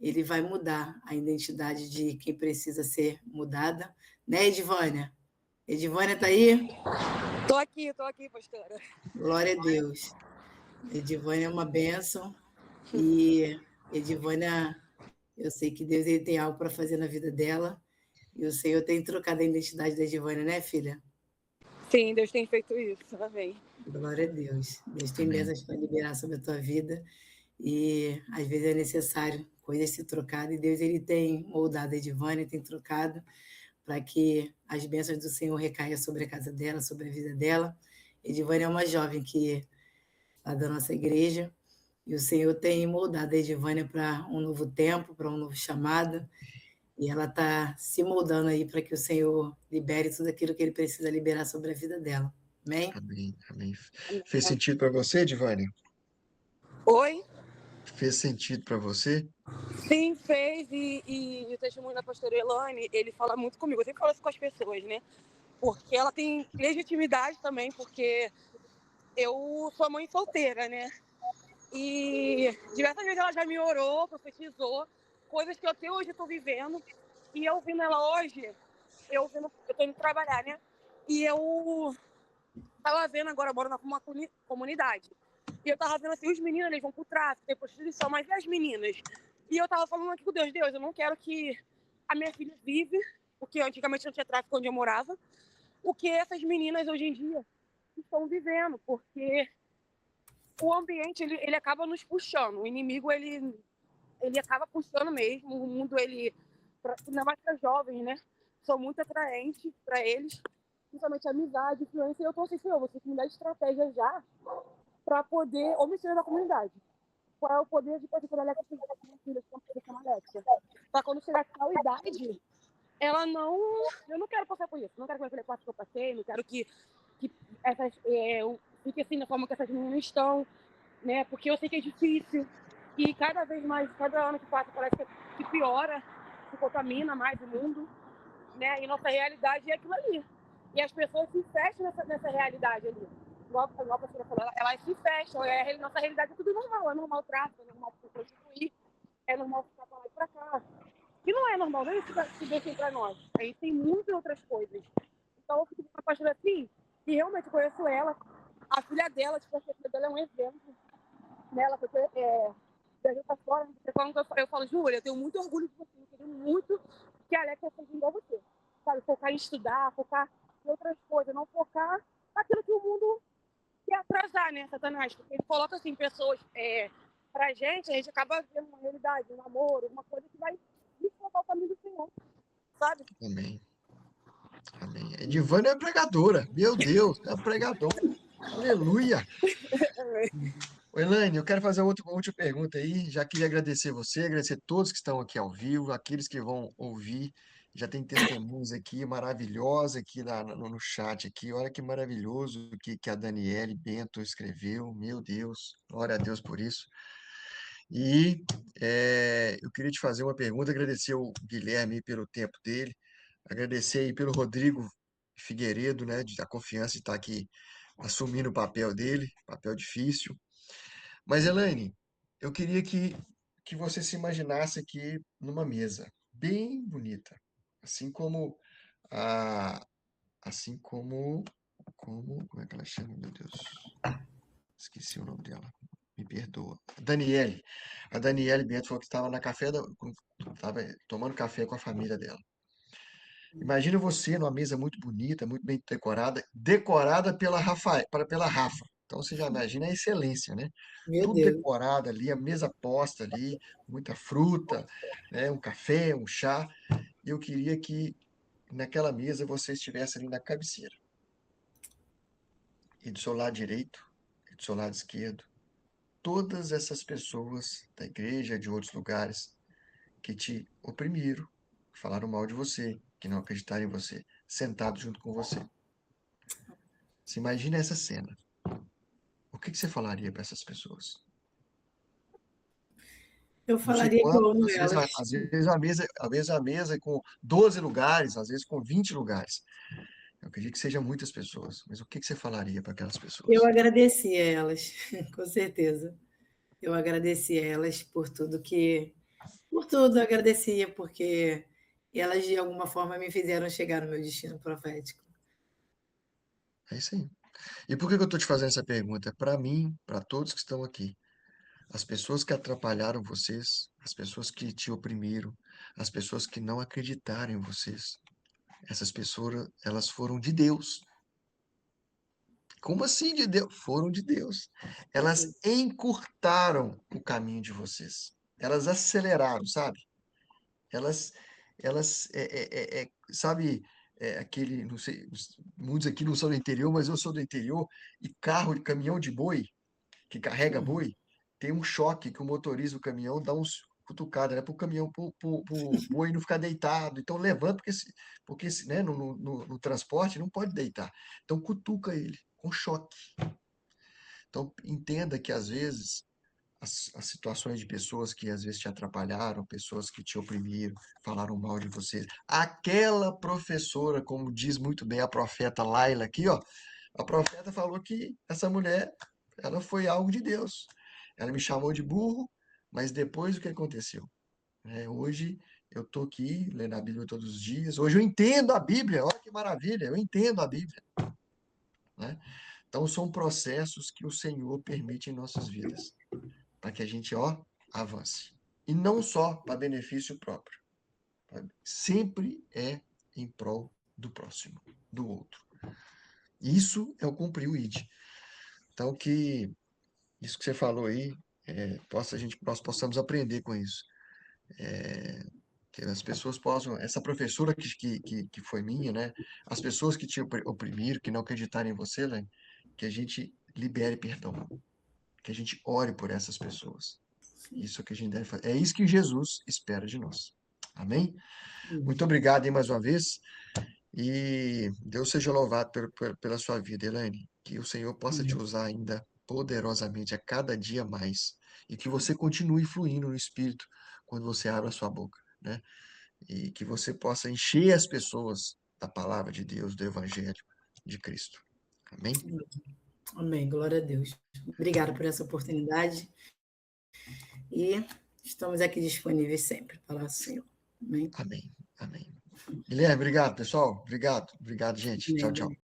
ele vai mudar a identidade de quem precisa ser mudada. Né, Edivânia? Edivânia está aí? Tô aqui, pastora. Glória a Deus. Edivânia é uma bênção e Edivânia, eu sei que Deus ele tem algo para fazer na vida dela e o Senhor tem trocado a identidade da Edivânia, né, filha? Sim, Deus tem feito isso, amém. Glória a Deus. Deus tem Amém. bênçãos para liberar sobre a tua vida e às vezes é necessário coisas se trocar e Deus ele tem moldado a Edivânia, tem trocado para que as bênçãos do Senhor recaiam sobre a casa dela, sobre a vida dela. Edivânia é uma jovem que lá da nossa igreja e o Senhor tem moldado a Edivânia para um novo tempo, para um novo chamado e ela está se moldando aí para que o Senhor libere tudo aquilo que ele precisa liberar sobre a vida dela. Amém? Amém, amém. Fez sentido para você, Divânia? Oi? Fez sentido para você? Sim, fez. E o testemunho da pastora Elaine, ele fala muito comigo. Eu sempre falo isso com as pessoas, né? Porque ela tem legitimidade também, porque eu sou mãe solteira, né? E diversas vezes ela já me orou, profetizou, coisas que eu até hoje estou vivendo. E eu vendo ela hoje, eu tô indo trabalhar, né? E eu tava vendo agora, eu moro numa comunidade. E eu tava vendo assim, os meninos, eles vão pro tráfico, tem prostituição, mas e as meninas? E eu tava falando aqui com Deus, eu não quero que a minha filha vive, porque antigamente não tinha tráfico onde eu morava, o que essas meninas hoje em dia estão vivendo, porque o ambiente, ele acaba nos puxando, o inimigo, ele acaba puxando mesmo, o mundo, ainda mais para jovens, né? São muito atraentes para eles, principalmente amizade, influência, e eu tô assim, Senhor, você tem que me dar estratégia já para poder, ou ministério da comunidade, qual é o poder de poder trabalhar com as filhas, como a chama Alexia, para quando chegar a tal idade, ela não, eu não quero passar por isso, não quero que minha filha passe que eu passei, não quero que essas, fique assim da forma que essas meninas estão, né, porque eu sei que é difícil, e cada vez mais, cada ano que passa, parece que piora, se contamina mais o mundo, né, e nossa realidade é aquilo ali, e as pessoas se fecham nessa realidade ali. Igual a pastora falou, elas se fecham, nossa realidade é tudo normal, é normal o tráfico, é normal prostituir, é normal ficar pra lá e pra cá. E não é normal, não é isso que Deus tem pra nós. Aí tem muitas outras coisas. Então eu fico com uma pastora assim, e realmente eu conheço ela, a filha dela, tipo, a filha dela é um exemplo, né? Ela foi viajou pra fora, eu falo, Júlia, eu tenho muito orgulho de você, eu queria muito que a Alexia seja igual você. Sabe, focar em estudar, focar em outras coisas, não focar naquilo que o mundo quer atrasar, né, Satanás? Porque ele coloca, assim, pessoas pra gente, a gente acaba vendo uma realidade, um namoro, uma coisa que vai desfocar o caminho do Senhor, sabe? Amém, amém. Edivânia é pregadora, meu Deus, é pregadora. Aleluia! Ô, Elaine, eu quero fazer uma última pergunta aí. Já queria agradecer você, agradecer todos que estão aqui ao vivo, aqueles que vão ouvir. Já tem testemunhos aqui maravilhosos aqui no chat aqui. Olha que maravilhoso que a Daniele Bento escreveu. Meu Deus, glória a Deus por isso. E eu queria te fazer uma pergunta, agradecer o Guilherme aí pelo tempo dele, agradecer aí pelo Rodrigo Figueiredo, né, da confiança de estar aqui assumindo o papel dele, papel difícil. Mas, Elaine, eu queria que você se imaginasse aqui numa mesa bem bonita, assim como a, assim como é que ela chama, meu Deus? Esqueci o nome dela. Me perdoa. Daniele. A Daniele Bento falou que estava estava tomando café com a família dela. Imagina você numa mesa muito bonita, muito bem decorada, decorada pela Rafa. Então você já imagina a excelência, né? Meu Tudo Deus. decorado ali, a mesa posta ali, muita fruta, né? Um café, um chá. E eu queria que naquela mesa você estivesse ali na cabeceira. E do seu lado direito, e do seu lado esquerdo, todas essas pessoas da igreja, de outros lugares, que te oprimiram, que falaram mal de você, que não acreditaram em você, sentado junto com você. Você imagina essa cena. O que você falaria para essas pessoas? Eu Não sei falaria que eu quantos, amo elas. às vezes a mesa com 12 lugares, às vezes com 20 lugares. Eu acredito que sejam muitas pessoas, mas o que você falaria para aquelas Eu pessoas? agradeci a elas, com certeza. Eu agradeci a elas por tudo, eu agradecia, porque elas de alguma forma me fizeram chegar no meu destino profético. É isso aí. E por que que eu estou te fazendo essa pergunta? Para mim, para todos que estão aqui, as pessoas que atrapalharam vocês, as pessoas que te oprimiram, as pessoas que não acreditaram em vocês, essas pessoas, elas foram de Deus. Como assim de Deus? Foram de Deus. Elas encurtaram o caminho de vocês. Elas aceleraram, sabe? Elas, sabe, aquele, não sei, muitos aqui não são do interior, mas eu sou do interior, e caminhão de boi, que carrega Uhum. boi, tem um choque que o motorista do caminhão dá uns cutucada, né, para o caminhão, pro boi não ficar deitado. Então levanta, né, no transporte não pode deitar. Então cutuca ele com choque. Então entenda que às vezes as situações de pessoas que às vezes te atrapalharam, pessoas que te oprimiram, falaram mal de você. Aquela professora, como diz muito bem a profeta Laila aqui, ó, a profeta falou que essa mulher, ela foi algo de Deus. Ela me chamou de burro, mas depois o que aconteceu? Hoje eu estou aqui lendo a Bíblia todos os dias. Hoje eu entendo a Bíblia. Olha que maravilha, eu entendo a Bíblia, né? Então são processos que o Senhor permite em nossas vidas, para que a gente, ó, avance. E não só para benefício próprio. Sempre é em prol do próximo, do outro. Isso é o cumprir o ID. Então que isso que você falou aí, nós possamos aprender com isso. Que as pessoas possam, essa professora que foi minha, né? As pessoas que te oprimiram, que não acreditaram em você, Elaine, que a gente libere perdão, que a gente ore por essas pessoas. Isso que a gente deve fazer. É isso que Jesus espera de nós. Amém? Muito obrigado aí mais uma vez. E Deus seja louvado pela sua vida, Elaine. Que o Senhor possa te usar ainda poderosamente a cada dia mais. E que você continue fluindo no Espírito quando você abre a sua boca, né? E que você possa encher as pessoas da palavra de Deus, do Evangelho de Cristo. Amém? Amém, glória a Deus. Obrigada por essa oportunidade e estamos aqui disponíveis sempre para o Senhor. Amém. Amém. Amém. Guilherme, obrigado, pessoal. Obrigado. Obrigado, gente. Tchau, tchau. Amém.